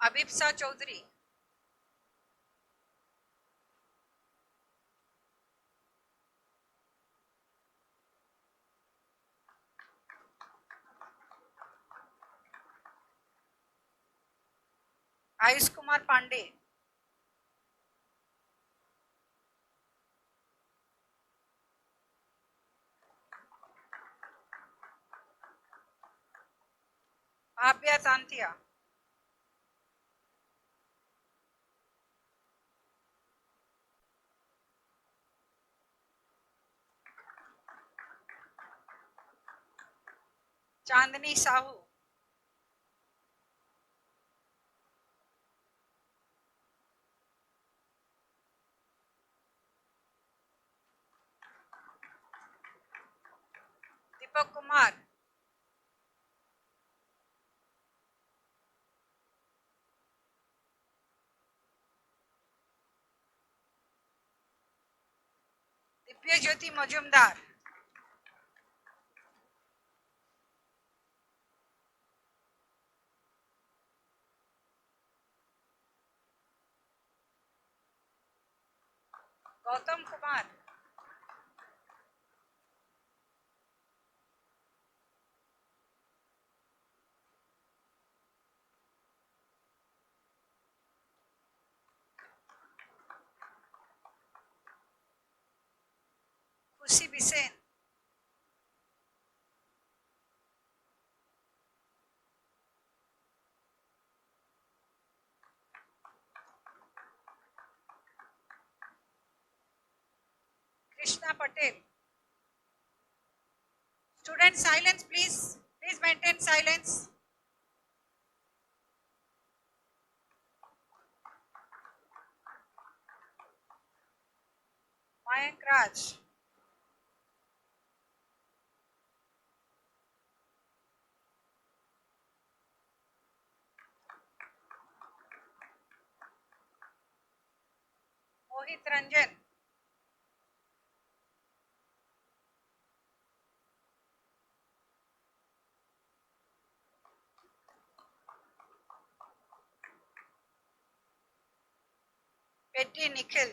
S5: Abhipsa Chaudhary, Ayush Kumar Pandey, Abhya Tantia, Chandni Sahu, Deepak Kumar, Divya Jyoti Majumdar, Gautam Kumar, Kusi Bisen, Krishna Patel. Student silence please. Please maintain silence. Mayank Raj, Mohit Ranjan, Petty Nikhil,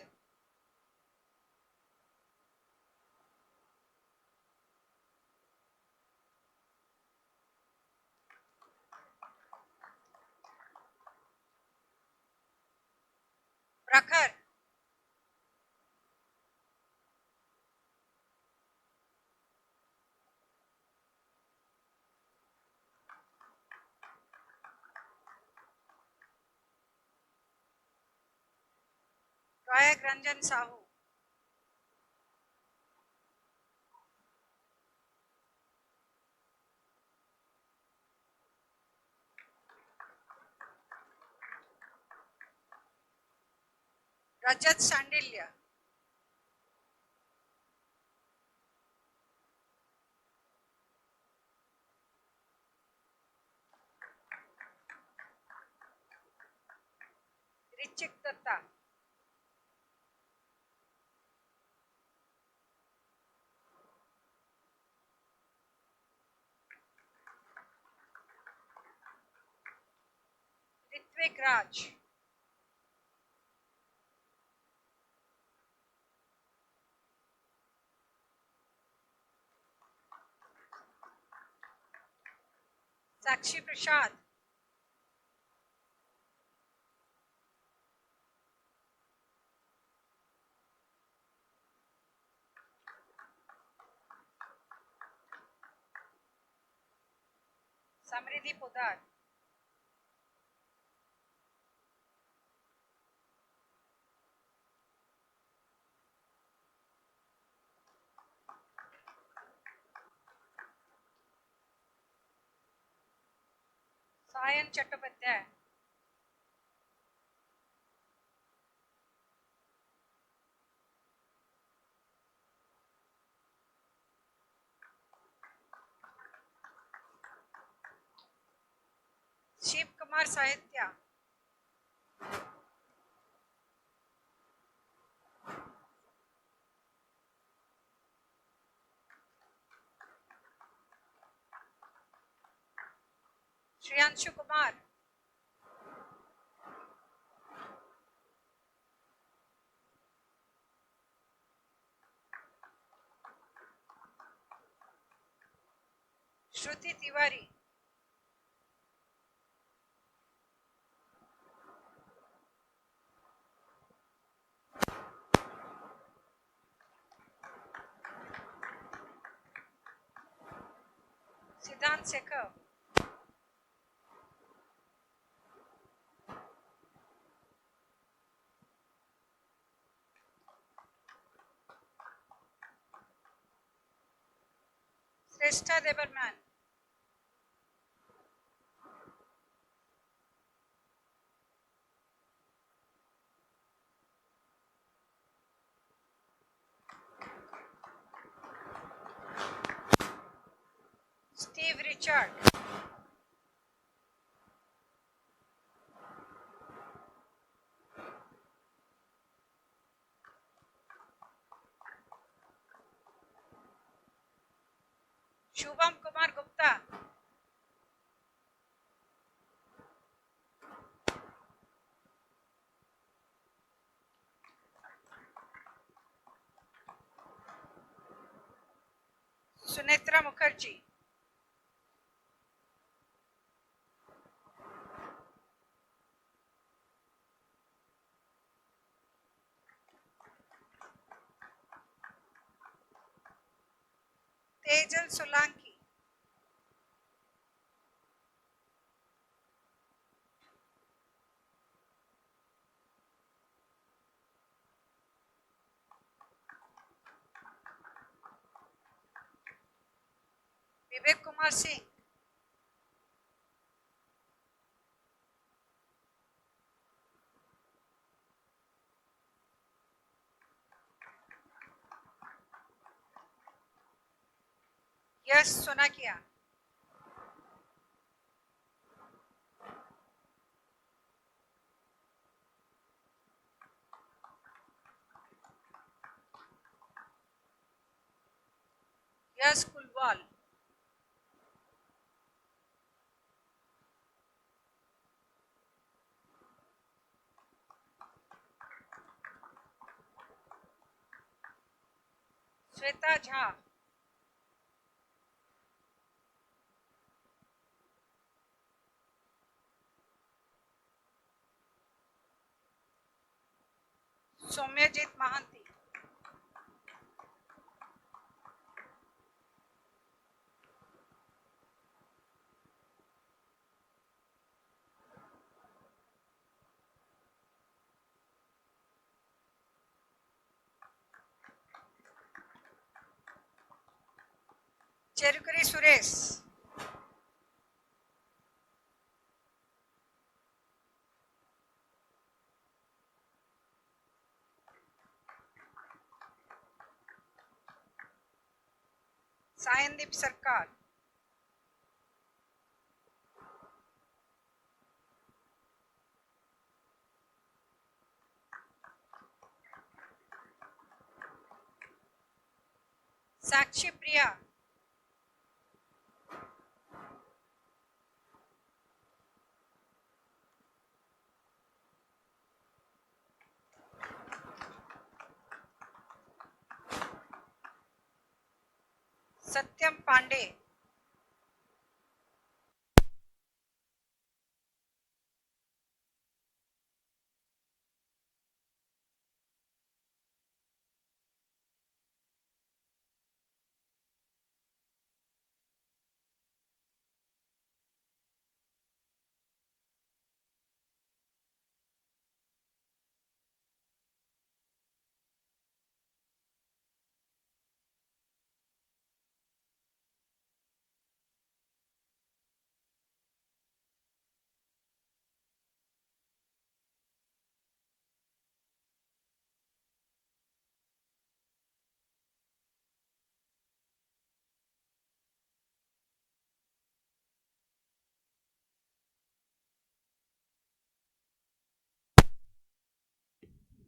S5: Prakhar, Prayak Ranjan Sahu, Rajat Sandilya, Richik Datta, Ritvik Raj, Sakshi Prasad, Samriddhi Podar, Sayan Chattopadhyay, Shiv Kumar Sahitya, Shriyanshu Kumar, Shruti Tiwari, Siddhant Sekhar, Shrestha Debarman, Steve Richard, Shubham Kumar Gupta, Sunetra Mukherjee, Tejal Solanki, Vivek Kumar Singh, Yes, Sonakia. Yes, Kulwal. Shweta Jha. Somyajit Mahanti. Cherukuri Suresh. Sayandip Sarkar. Sakshi Priya. Satyam Pandey.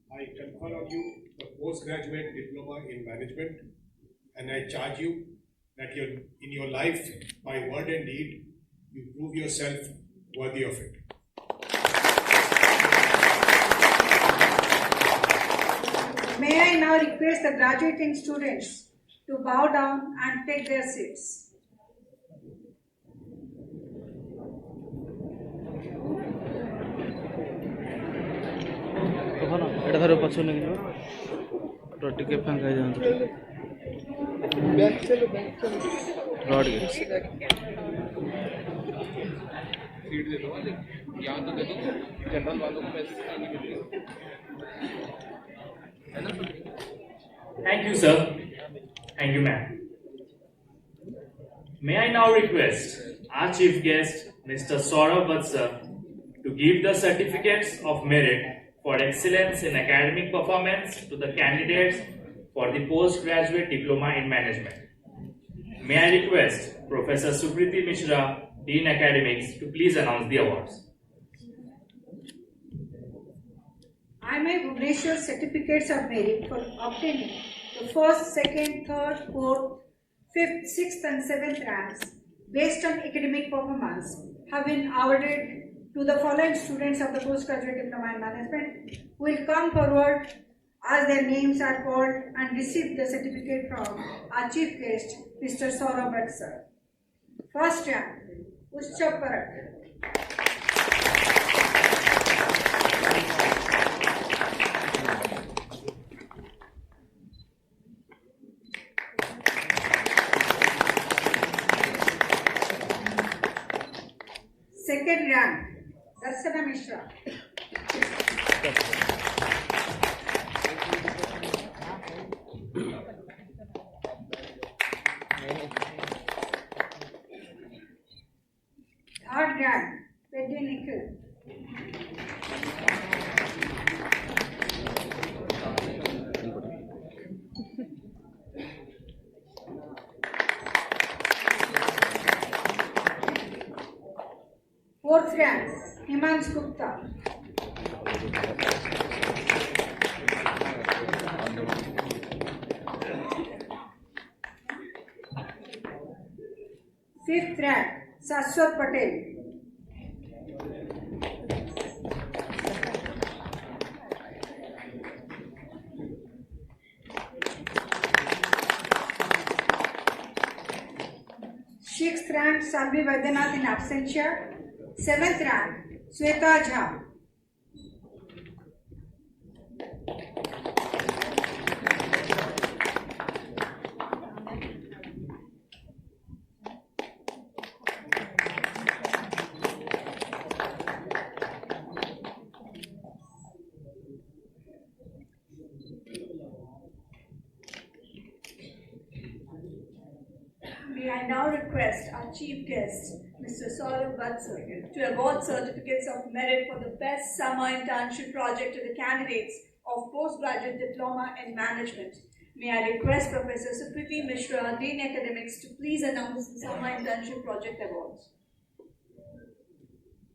S3: I confer on you the postgraduate diploma in management, and I charge you that in your life, by word and deed, you prove yourself worthy of it.
S5: May I now request the graduating students to bow down and take their seats.
S6: এটা ধরো পছন্দ কিন্তু টিকে ফাঁকা যান rod के
S7: seat दे दो यहाँ तो दे दो जनरल वालों को पैसे नहीं मिलेंगे है ना
S8: Thank you, sir. Thank you, ma'am. May I now request our chief guest, Mr. Saurabh Vatsa, to give the certificates of merit for excellence in academic performance to the candidates for the postgraduate diploma in management. May I request Professor Sukriti Mishra, Dean Academics, to please announce the awards.
S5: IMI BHUBANESWAR'S certificates of merit for obtaining the first, second, third, fourth, fifth, sixth, and seventh ranks based on academic performance have been awarded to the following students of the postgraduate diploma in management. Will come forward as their names are called and receive the certificate from our chief guest, Mr. Saurabh Vatsa. First rank, Ushcha Parak. Second rank, Darshana Mishra. Third rank, Peddi Nikhil. 5th rank, Saswat Patel. Sixth rank, Salvi Vaidyanath in absentia. 7th rank, Sweta Jha.
S1: May I now request our chief guest, Mr. Saurabh Vatsa, to award certificates of merit for the best summer internship project to the candidates of postgraduate diploma in management. May I request Professor Supriti Mishra, Dean Academics, to please announce the summer internship project awards.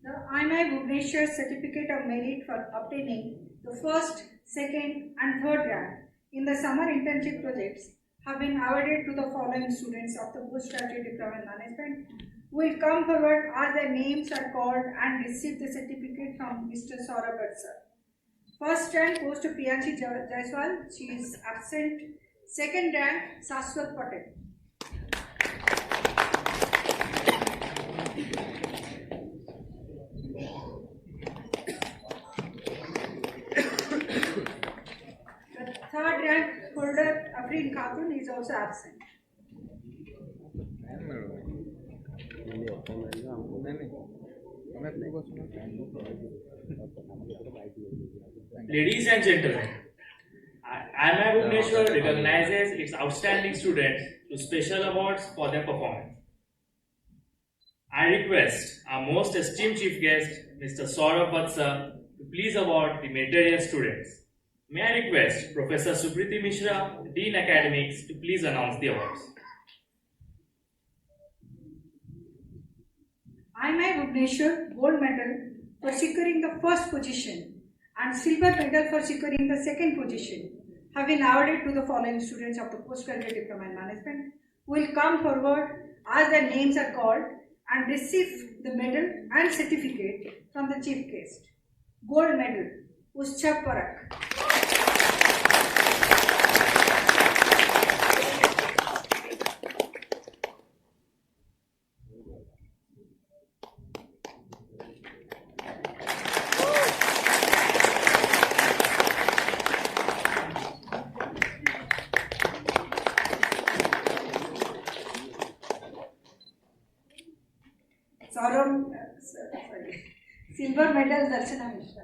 S5: The IMI Bhubaneswar Certificate of Merit for obtaining the first, second and third rank in the summer internship projects have been awarded to the following students of the postgraduate diploma in management who will come forward as their names are called and receive the certificate from Mr. Saurabh Vatsa. First rank goes to Priyanshi Jaiswal, she is absent. Second rank, Saswat Patel. The third rank holder, Afreen Khatun, is also absent.
S8: Ladies and gentlemen, IMI Bhubaneswar recognizes its outstanding students to special awards for their performance. I request our most esteemed chief guest, Mr. Saurabh Vatsa, to please award the meritorious students. May I request Professor Supriti Mishra, Dean Academics, to please announce the awards.
S5: IMI Bhubaneswar Gold Medal for securing the first position and Silver Medal for securing the second position have been awarded to the following students of the Postgraduate Diploma in Management who will come forward as their names are called and receive the medal and certificate from the Chief Guest. Gold Medal, Uschap Parak. Silver Medal, Darshana Mishra.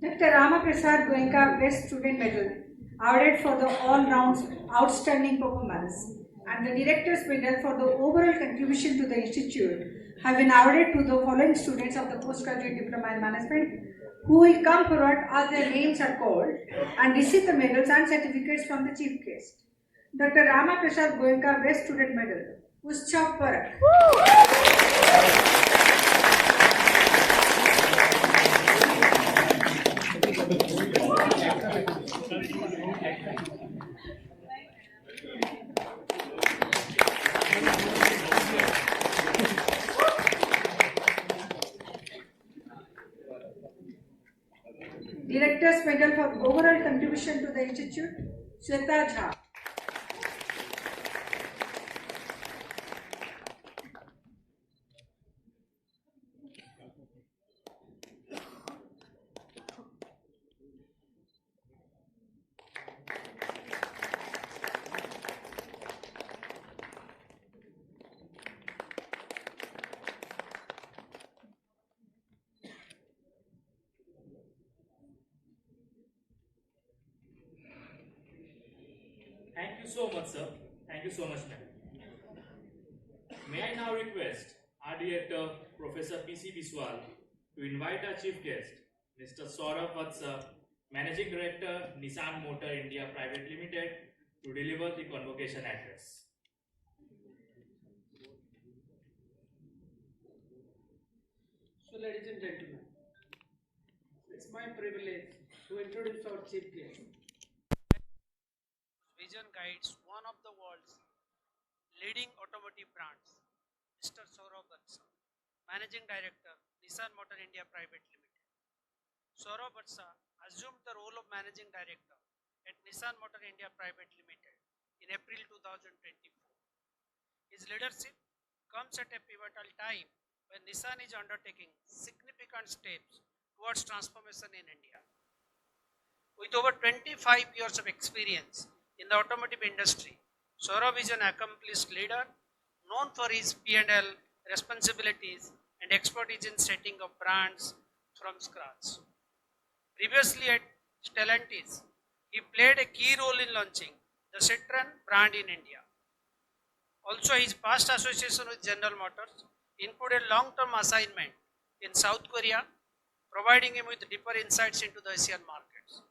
S5: Dr. Rama Prasad Goenka Best Student Medal, awarded for the all-round outstanding performance, and the Director's Medal for the overall contribution to the Institute have been awarded to the following students of the Postgraduate Diploma in Management who will come forward as their names are called and receive the medals and certificates from the Chief Guest. Dr. Rama Prasad Goenka Best Student Medal, Uschap Parak. Director's Medal for overall contribution to the Institute, Sweta Jha.
S8: Thank you so much, sir. Thank you so much, ma'am. May I now request our director, Professor P.C. Biswal, to invite our chief guest, Mr. Saurabh Vatsa, Managing Director, Nissan Motor India Private Limited, to deliver the convocation address.
S9: So, ladies and gentlemen, it's my privilege to introduce our chief guest.
S4: Vision guides one of the world's leading automotive brands, Mr. Saurabh Vatsa, Managing Director, Nissan Motor India Private Limited. Saurabh Vatsa assumed the role of Managing Director at Nissan Motor India Private Limited in April 2024. His leadership comes at a pivotal time when Nissan is undertaking significant steps towards transformation in India. With over 25 years of experience in the automotive industry, Saurabh is an accomplished leader known for his P&L responsibilities and expertise in setting up brands from scratch. Previously at Stellantis, he played a key role in launching the Citroen brand in India. Also, his past association with General Motors included long-term assignment in South Korea, providing him with deeper insights into the Asian markets.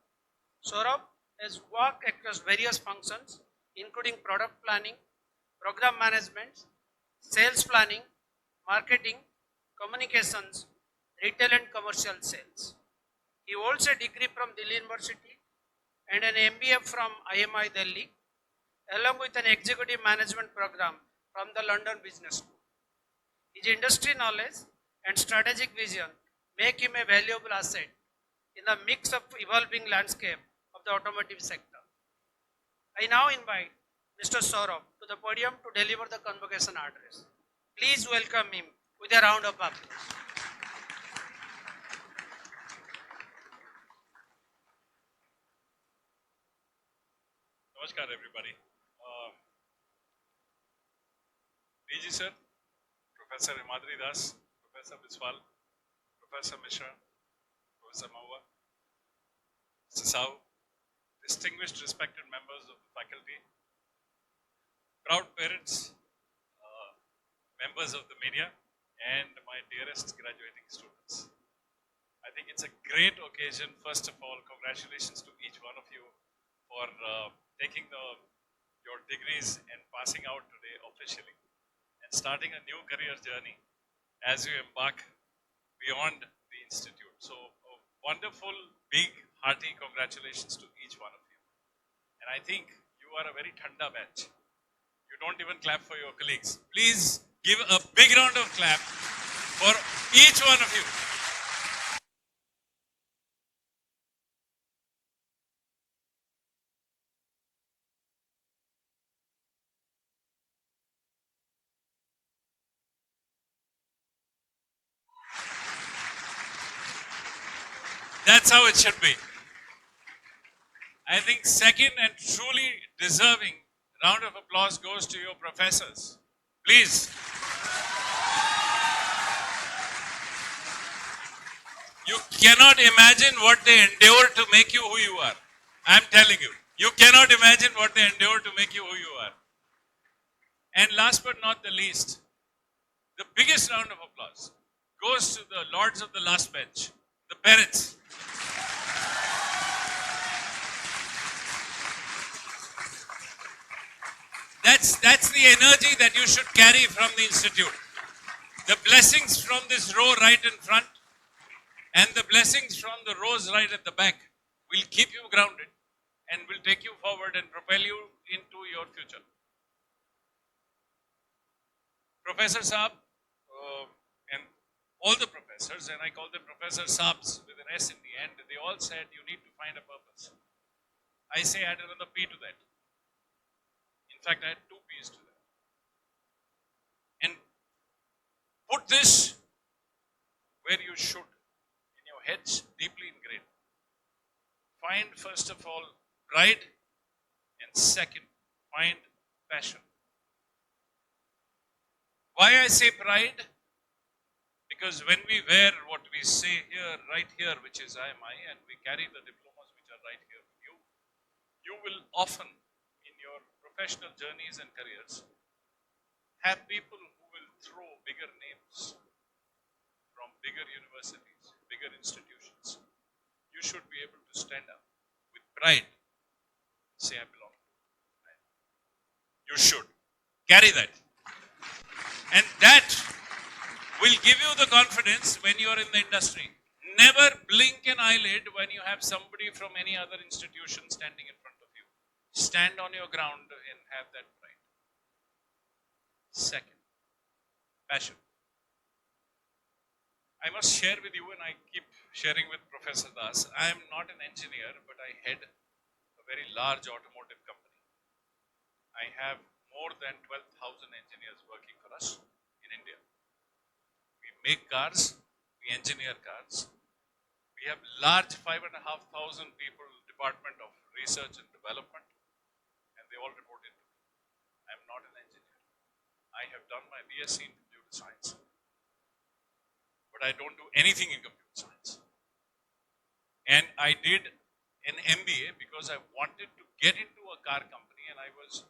S4: Saurabh has worked across various functions, including product planning, program management, sales planning, marketing, communications, retail and commercial sales. He holds a degree from Delhi University and an MBA from IMI Delhi, along with an executive management program from the London Business School. His industry knowledge and strategic vision make him a valuable asset in the mix of evolving landscape of the automotive sector. I now invite Mr. Saurabh to the podium to deliver the convocation address. Please welcome him with a round of applause.
S10: Namaskar, everybody. DG sir, Professor Himadri Das, Professor Biswal, Professor Mishra, Professor Maua, Mr. Sau, distinguished respected members of the faculty, proud parents, members of the media, and my dearest graduating students. I think it's a great occasion. First of all, congratulations to each one of you for taking your degrees and passing out today officially and starting a new career journey as you embark beyond the institute. So a wonderful, big, hearty congratulations to each one of you. And I think you are a very thanda batch. You don't even clap for your colleagues. Please give a big round of clap for each one of you. That's how it should be. I think second and truly deserving round of applause goes to your professors. Please. You cannot imagine what they endure to make you who you are. I'm telling you. You cannot imagine what they endure to make you who you are. And last but not the least, the biggest round of applause goes to the lords of the last bench, the parents. That's the energy that you should carry from the institute. The blessings from this row right in front and the blessings from the rows right at the back will keep you grounded and will take you forward and propel you into your future. Professor Saab and all the professors, and I call them Professor Saabs with an S in the end, they all said you need to find a purpose. I say add another P to that. In fact, I had two P's to that. And put this where you should, in your heads, deeply ingrained. Find, first of all, pride, and second, find passion. Why I say pride? Because when we wear what we say here, right here, which is IMI, and we carry the diplomas which are right here with you, you will often, in your professional journeys and careers, have people who will throw bigger names from bigger universities, bigger institutions, you should be able to stand up with pride, say, I belong to IMI. You should carry that. And that will give you the confidence when you are in the industry. Never blink an eyelid when you have somebody from any other institution standing in front of you. Stand on your ground and have that pride. Second, passion. I must share with you, and I keep sharing with Professor Das, I am not an engineer, but I head a very large automotive company. I have more than 12,000 engineers working for us in India. We make cars, we engineer cars. We have large 5,500 people, Department of Research and Development, and they all report into me. I am not an engineer. I have done my BSc in computer science, but I don't do anything in computer science. And I did an MBA because I wanted to get into a car company, and I was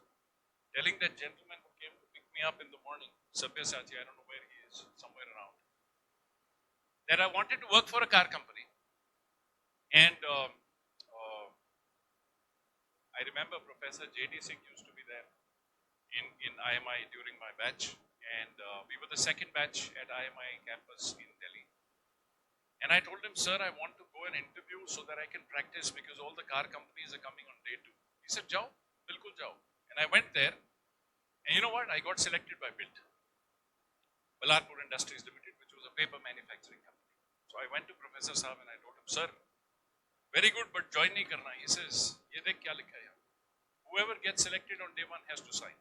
S10: telling that gentleman who came to pick me up in the morning, Sabyasachi, I don't know where he is, somewhere around, that I wanted to work for a car company. And I remember Professor J.D. Singh used to be there in IMI during my batch, and we were the second batch at IMI campus in Delhi. And I told him, sir, I want to go and interview so that I can practice because all the car companies are coming on day 2. He said, Jao, bilkul jao. And I went there, and you know what? I got selected by BILT, Balarpur Industries Limited, which was a paper manufacturing company. So I went to Professor Saab and I told him, sir, very good, but join nahi karna. He says, ye dekh kya likha hai? Whoever gets selected on day 1 has to sign.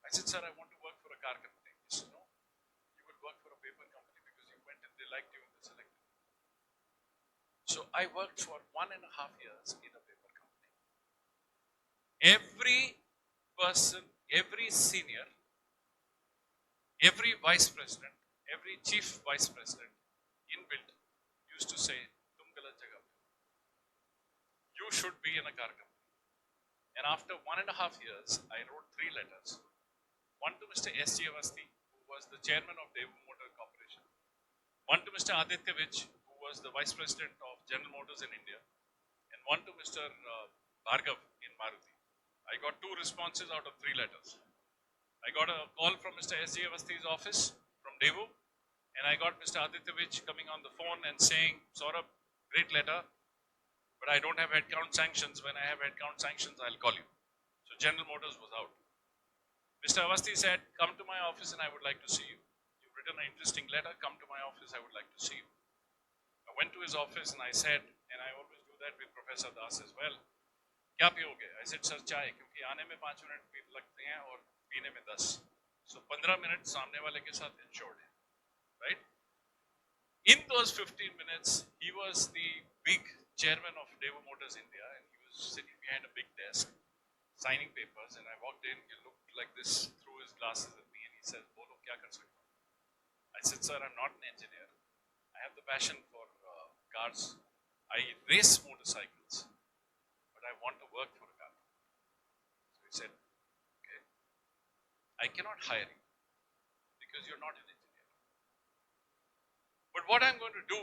S10: I said, sir, I want to work for a car company. He said, no, you will work for a paper company because you went and they liked you and they selected you. So I worked for 1.5 years in a paper company. Every person, every senior, every vice president, every chief vice president in BILT used to say, tum galat jagah pe. You should be in a car company. And after 1.5 years, I wrote 3 letters. One to Mr. S.G. Avasti, who was the chairman of Daewoo Motor Corporation. One to Mr. Aditya Vij, who was the vice president of General Motors in India. And one to Mr. Bhargav in Maruti. I got 2 responses out of 3 letters. I got a call from Mr. S.G. Avasti's office from Daewoo, and I got Mr. Aditya Vij coming on the phone and saying, Saurabh, great letter, but I don't have headcount sanctions. When I have headcount sanctions, I'll call you. So General Motors was out. Mr. Avasti said, come to my office and I would like to see you. You've written an interesting letter, come to my office, I would like to see you. I went to his office and I said, and I always do that with Professor Das as well, क्या पियोगे? I said, sir, चाय, क्योंकि आने में 5 minute लगते हैं और पीने में 10. So 15 मिनट सामने वाले के साथ ensured है, right? In those 15 minutes, he was the big chairman of Daewoo Motors India, and he was sitting behind a big desk, signing papers. And I walked in, he looked like this through his glasses at me, and he said, "Bolo, kya kar sakta hu?" I said, "Sir, I'm not an engineer. I have the passion for cars. I race motorcycles, but I want to work for a car." So he said, "Okay, I cannot hire you because you're not an engineer. But what I'm going to do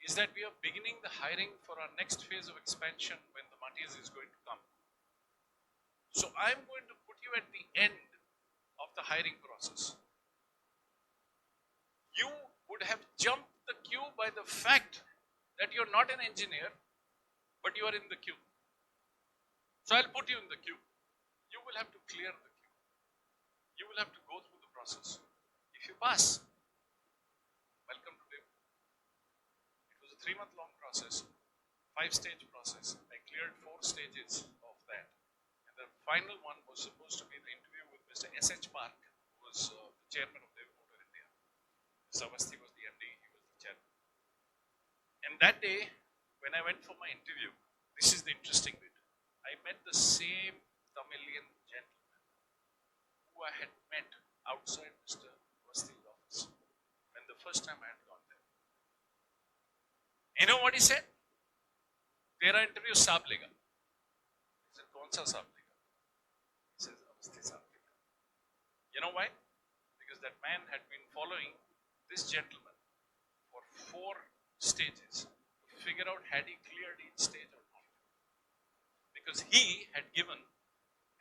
S10: is that we are beginning the hiring for our next phase of expansion when the Matis is going to come. So I'm going to put you at the end of the hiring process. You would have jumped the queue by the fact that you're not an engineer, but you are in the queue. So I'll put you in the queue. You will have to clear the queue. You will have to go through the process. If you pass, welcome to Daewoo." It was a 3-month-long process, 5-stage process. I cleared 4 stages of that. And the final one was supposed to be the interview with Mr. S.H. Park, who was the chairman of Daewoo Motor India. Mr. Avasti was the MD, he was the chairman. And that day, when I went for my interview, this is the interesting bit. I met the same Tamilian gentleman who I had met outside Mr. Avasti's office when the first time I had gone there. You know what he said? "Tera interview saab lega." I said, "Kaun sa saab lega?" He says, "Avasti saab lega." You know why? Because that man had been following this gentleman for 4 stages to figure out had he cleared each stage or not. Because he had given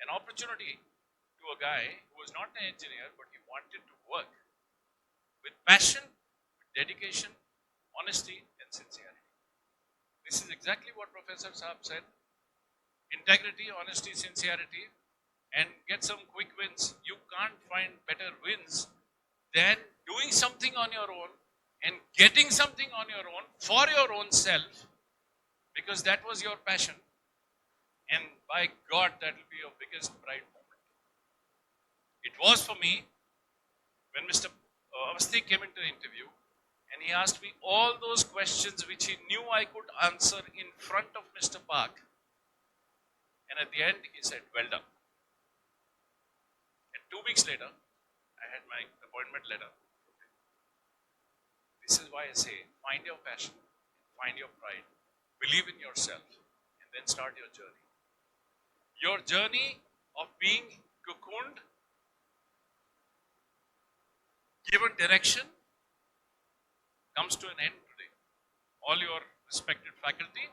S10: an opportunity to a guy who was not an engineer, but he wanted to work with passion, with dedication, honesty, and sincerity. This is exactly what Professor Saab said. Integrity, honesty, sincerity, and get some quick wins. You can't find better wins than doing something on your own and getting something on your own for your own self, because that was your passion. And by God, that will be your biggest pride moment. It was for me when Mr. Avasthi came into the interview and he asked me all those questions which he knew I could answer in front of Mr. Park. And at the end, he said, well done. And 2 weeks later, I had my appointment letter. This is why I say, find your passion, find your pride, believe in yourself, and then start your journey. Your journey of being cocooned, given direction, comes to an end today. All your respected faculty,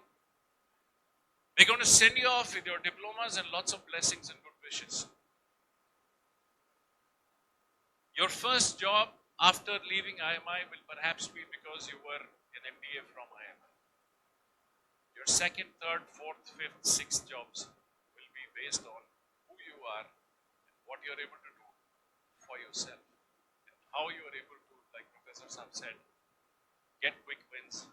S10: they're going to send you off with your diplomas and lots of blessings and good wishes. Your first job after leaving IMI will perhaps be because you were an MBA from IMI. Your second, third, fourth, fifth, sixth jobs will be based on who you are and what you're able to do for yourself and how you are able to, like Professor Sam said, get quick wins,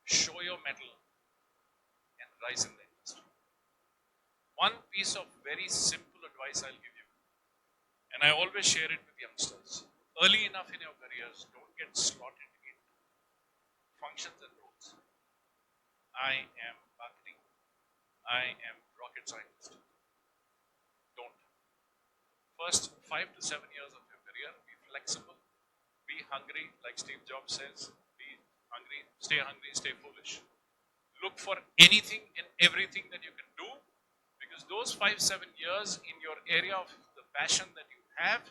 S10: show your mettle, and rise in the industry. One piece of very simple advice I'll give you, and I always share it with youngsters. Early enough in your careers, don't get slotted into functions and roles. I am marketing. I am rocket scientist. Don't. First 5 to 7 years of your career, be flexible, be hungry, like Steve Jobs says, be hungry, stay foolish. Look for anything and everything that you can do, because those 5-7 years in your area of the passion that you have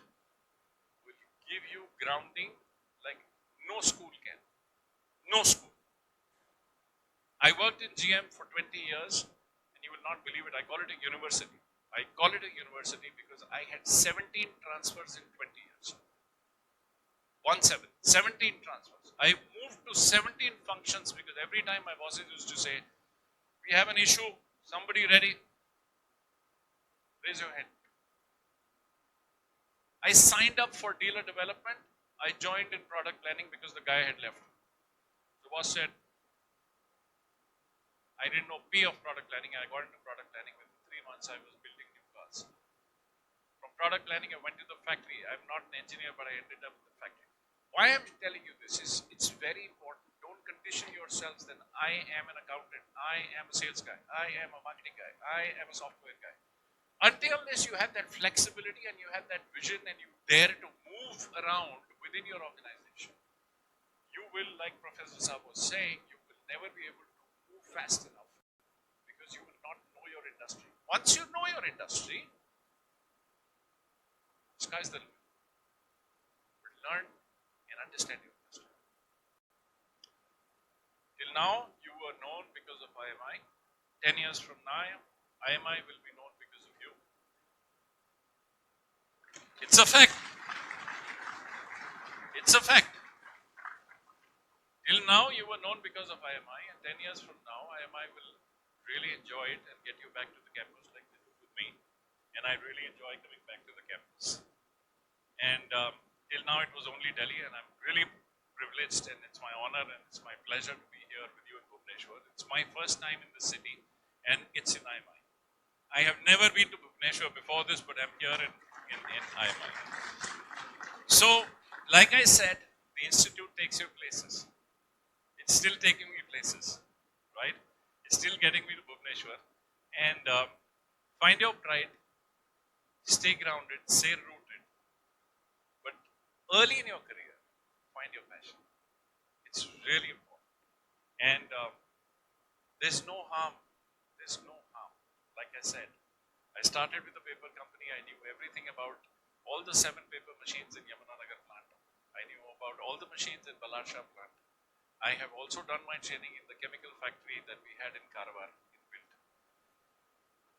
S10: will give you grounding like no school can. No school. I worked in GM for 20 years, and you will not believe it, I call it a university. I call it a university because I had 17 transfers in 20 years. 17 transfers. I moved to 17 functions because every time my bosses used to say, we have an issue, somebody ready? Raise your hand. I signed up for dealer development. I joined in product planning because the guy had left. The boss said, I didn't know P of product planning. I got into product planning. Within 3 months, I was building new cars. From product planning, I went to the factory. I'm not an engineer, but I ended up in the factory. Why I'm telling you this is, it's very important. Don't condition yourselves that I am an accountant, I am a sales guy, I am a marketing guy, I am a software guy. Until unless you have that flexibility and you have that vision and you dare to move around within your organization, you will, like Professor Saab was saying, you will never be able to move fast enough because you will not know your industry. Once you know your industry, sky's the limit. But learn and understand your industry. Till now, you were known because of IMI. 10 years from now, IMI will be known because of you. It's a fact. It's a fact. Till now, you were known because of IMI, and 10 years from now, IMI will really enjoy it and get you back to the campus like they do with me. And I really enjoy coming back to the campus. And till now, it was only Delhi, and I'm really privileged, and it's my honor and it's my pleasure to be here with you in Bhubaneswar. It's my first time in the city, and it's in IMI. I have never been to Bhubaneswar before this, but I'm here in IMI. So, like I said, the institute takes you places. It's still taking me places, right? It's still getting me to Bhubaneswar. And find your pride, stay grounded, stay rooted. But early in your career, find your passion. It's really important. And there's no harm. There's no harm. Like I said, I started with a paper company. I knew everything about all the 7 paper machines in Yamunanagar plant. I knew about all the machines in Balarshah plant. I have also done my training in the chemical factory that we had in Karavar in Wild.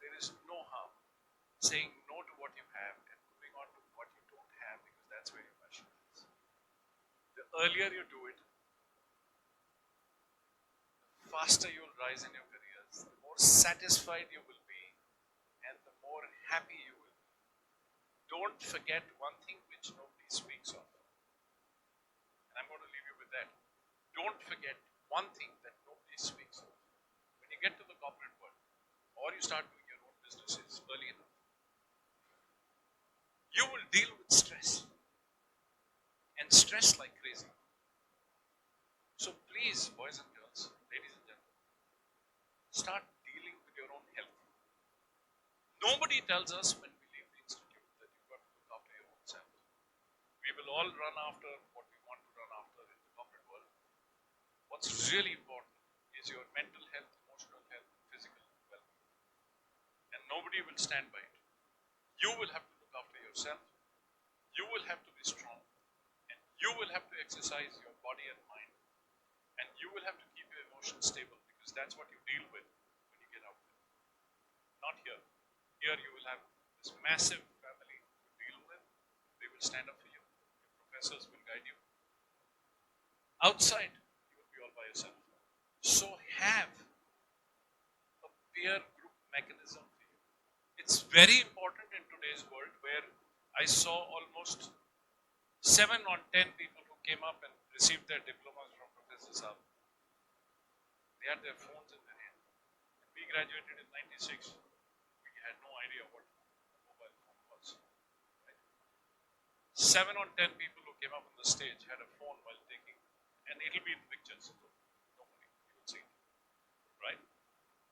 S10: There is no harm saying no to what you have and moving on to what you don't have, because that's where your passion is. The earlier you do it, the faster you will rise in your careers, the more satisfied you will be, and the more happy you will be. Don't forget one thing which nobody speaks of. And I'm going to leave you with that. Don't forget one thing that nobody speaks of. When you get to the corporate world, or you start doing your own businesses early enough, you will deal with stress. And stress like crazy. So please, boys and girls, ladies and gentlemen, start dealing with your own health. Nobody tells us when we leave the institute that you've got to look after your own self. We will all run after what we want to run after in the corporate world. What's really important is your mental health, emotional health, physical well-being. And nobody will stand by it. You will have to look after yourself. You will have to be strong. And you will have to exercise your body and mind. And you will have to keep your emotions stable, because that's what you deal with when you get out there. Not here. Here you will have this massive family to deal with. They will stand up for you. Your professors will guide you. Outside, you will be all by yourself. So have a peer group mechanism for you. It's very important in today's world, where I saw almost 7 on 10 people who came up and received their diplomas from Professor Saab. They had their phones in their hand. We graduated in 96. We had no idea what a mobile phone was. Right? 7 on 10 people who came up on the stage had a phone while taking, and it'll be in pictures. Nobody, you will see it. Right?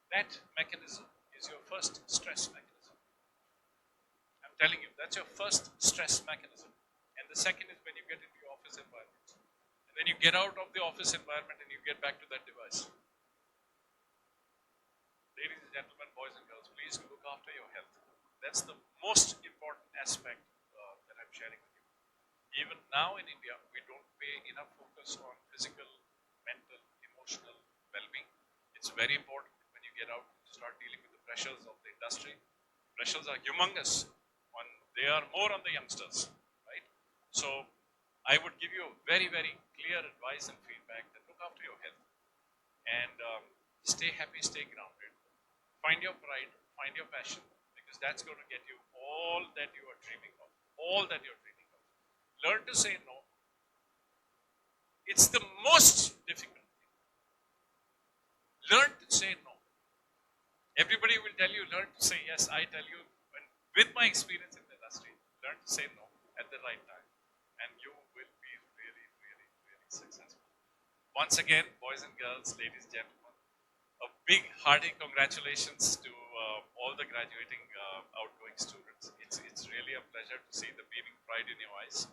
S10: That mechanism is your first stress mechanism. I'm telling you, that's your first stress mechanism. And the second is when you get into your office environment. And then you get out of the office environment and you get back to that device. Ladies and gentlemen, boys and girls, please look after your health. That's the most important aspect that I'm sharing with you. Even now in India, we don't pay enough focus on physical, mental, emotional well-being. It's very important when you get out to start dealing with the pressures of the industry. Pressures are humongous. They are more on the youngsters, right? So I would give you a very, very clear advice and feedback that look after your health and stay happy, stay grounded. Find your pride, find your passion, because that's going to get you all that you are dreaming of. All that you're dreaming of. Learn to say no. It's the most difficult thing. Learn to say no. Everybody will tell you, learn to say yes. I tell you, with my experience in the industry, learn to say no at the right time, and you will be really, really, really successful. Once again, boys and girls, ladies and gentlemen, a big hearty congratulations to all the graduating outgoing students. It's really a pleasure to see the beaming pride in your eyes.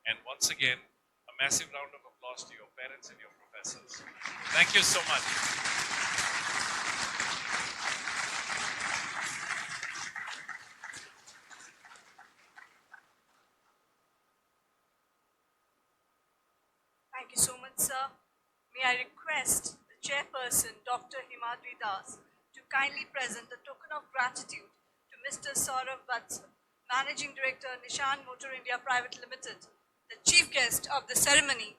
S10: And once again, a massive round of applause to your parents and your professors. Thank you so much.
S1: Thank you so much, sir. May I request the chairperson, Dr. Himadri Das, to kindly present a token of gratitude to Mr. Saurabh Vatsa, Managing Director, Nissan Motors Pvt Limited, the chief guest of the ceremony.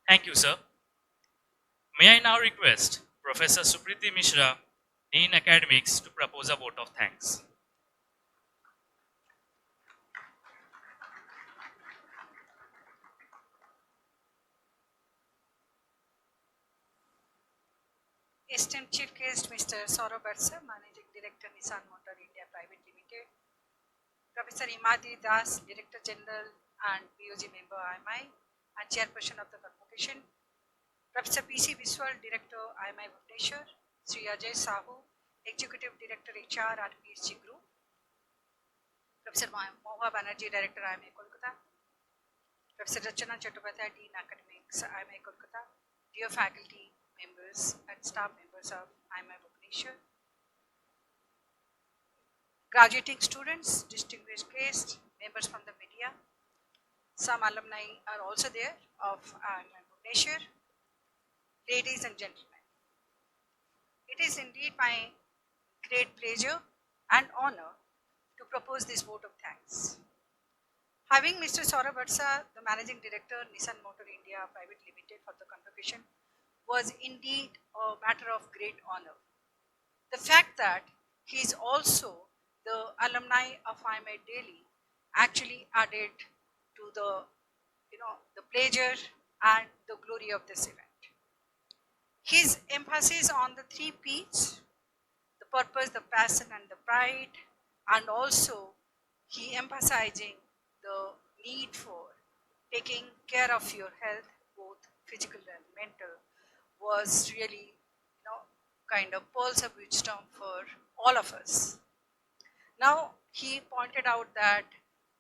S8: Thank you, sir. May I now request Professor Supriti Mishra, Dean Academics, to propose a vote of thanks.
S5: Esteemed Chief Guest, Mr. Saurabh Vatsa, Managing Director, Nissan Motors Pvt. Professor Imadi Das, Director General and BOG member IMI and Chairperson of the Convocation, Professor PC Biswal, Director IMI Bhubaneswar, Shri Ajay Sahu, Executive Director HR at PSG Group, Professor Mohua Banerjee, Director IMI Kolkata, Professor Rachana Chattopadhyay, Dean Academics, IMI Kolkata, dear faculty members and staff members of IMI Bhubaneswar, graduating students, distinguished guests, members from the media, some alumni are also there of IMI Bhubaneswar, ladies and gentlemen. It is indeed my great pleasure and honor to propose this vote of thanks. Having Mr. Saurabh Vatsa, the Managing Director, Nissan Motors Pvt Limited for the convocation was indeed a matter of great honor. The fact that he is also the alumni of IMI Delhi actually added to the, the pleasure and the glory of this event. His emphasis on the 3 P's, the purpose, the passion and the pride, and also he emphasizing the need for taking care of your health, both physical and mental, was really, kind of pearls of wisdom for all of us. Now, he pointed out that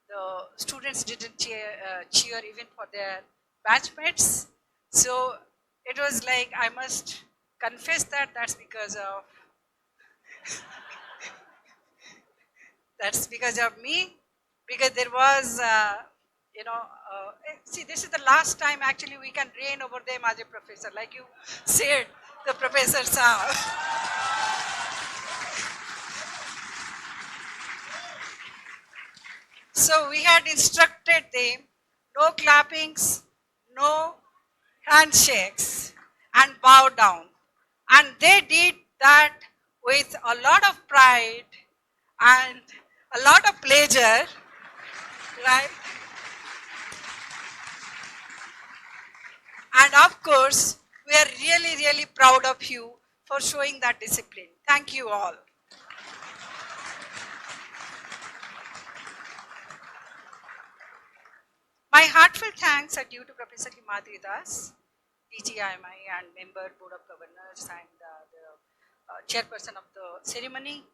S5: the students didn't cheer even for their batchmates. So it was like, I must confess that that's because of me, because there was, see, this is the last time actually we can reign over them as a professor, like you said, the professor Saab. So we had instructed them, no clappings, no handshakes, and bow down. And they did that with a lot of pride and a lot of pleasure, right? And of course, we are really, really proud of you for showing that discipline. Thank you all. My heartfelt thanks are due to Professor Imadi Das, DGIMI and member Board of Governors and the chairperson of the ceremony.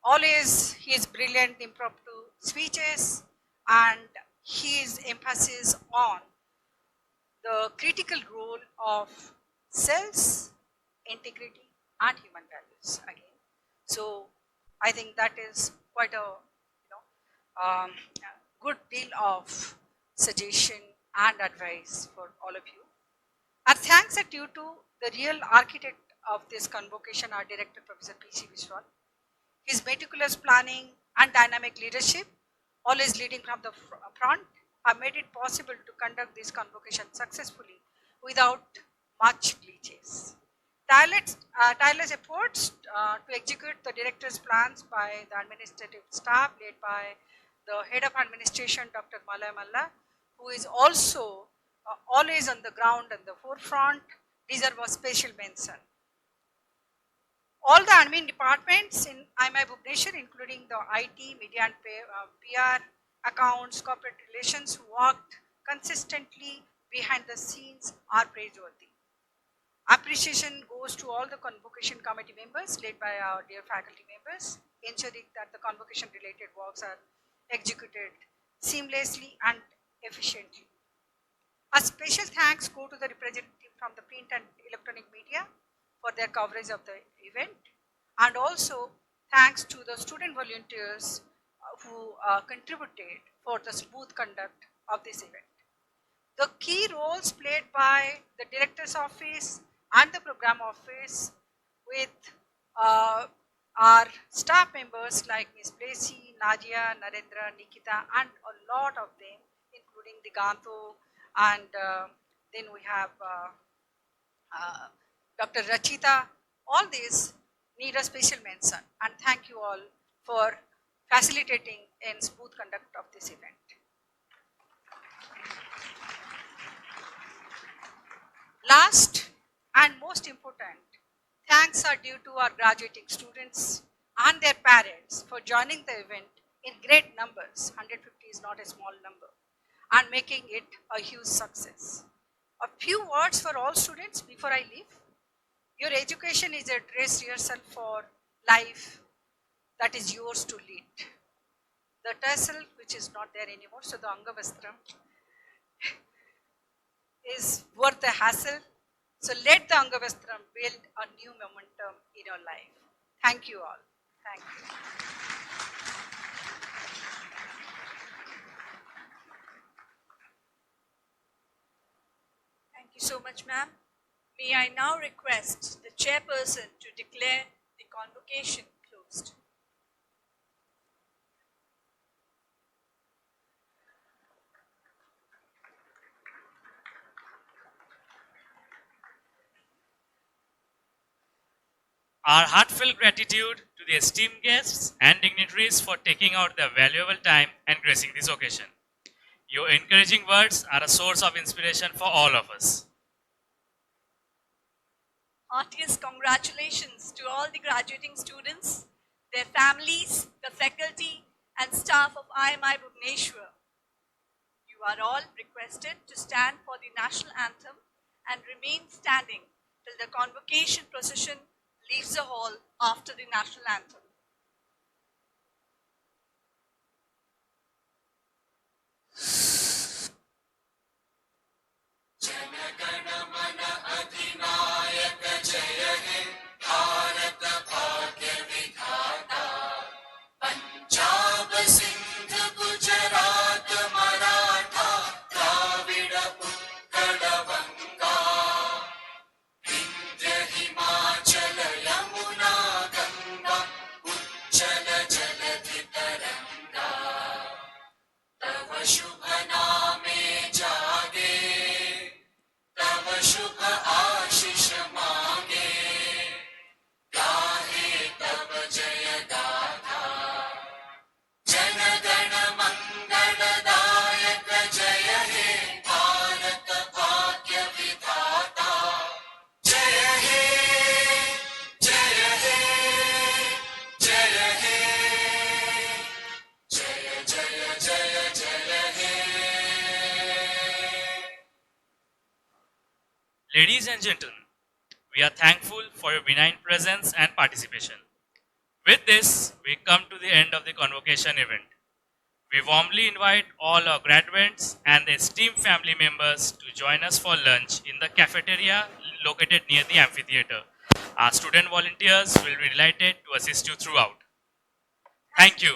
S5: Always his brilliant impromptu speeches and his emphasis on the critical role of cells, integrity and human values again. So I think that is quite a good deal of suggestion and advice for all of you. Our thanks are due to the real architect of this convocation, our director, Professor PC Biswal. His meticulous planning and dynamic leadership, always leading from the front, have made it possible to conduct this convocation successfully without much glitches. Tireless efforts to execute the director's plans by the administrative staff led by the head of administration, Dr. Malay Malla, who is also always on the ground and the forefront, deserve a special mention. All the admin departments in IMI Bhubaneswar, including the IT, media and PR, accounts, corporate relations, who worked consistently behind the scenes, are praiseworthy. Appreciation goes to all the convocation committee members led by our dear faculty members, ensuring that the convocation related works are executed seamlessly and efficiently. A special thanks go to the representative from the print and electronic media for their coverage of the event, and also thanks to the student volunteers who contributed for the smooth conduct of this event. The key roles played by the director's office and the program office with our staff members like Ms. Blasi, Nadia, Narendra, Nikita, and a lot of them, including Diganto, and then we have Dr. Rachita. All these need a special mention, and thank you all for facilitating in smooth conduct of this event. Last and most important, thanks are due to our graduating students and their parents for joining the event in great numbers. 150 is not a small number, and making it a huge success. A few words for all students before I leave. Your education is a dress rehearsal for life that is yours to lead. The tassel, which is not there anymore, so the Angavastram is worth the hassle. So let the Angavastram build a new momentum in your life. Thank you all. Thank you.
S1: Thank you so much, ma'am. May I now request the chairperson to declare the convocation closed.
S2: Our heartfelt gratitude to the esteemed guests and dignitaries for taking out their valuable time and gracing this occasion. Your encouraging words are a source of inspiration for all of us.
S1: Heartiest congratulations to all the graduating students, their families, the faculty and staff of IMI Bhubaneshwar. You are all requested to stand for the national anthem and remain standing till the convocation procession leaves the hall after the national anthem.
S2: Ladies and gentlemen, we are thankful for your benign presence and participation. With this, we come to the end of the convocation event. We warmly invite all our graduates and the esteemed family members to join us for lunch in the cafeteria located near the amphitheater. Our student volunteers will be delighted to assist you throughout. Thank you.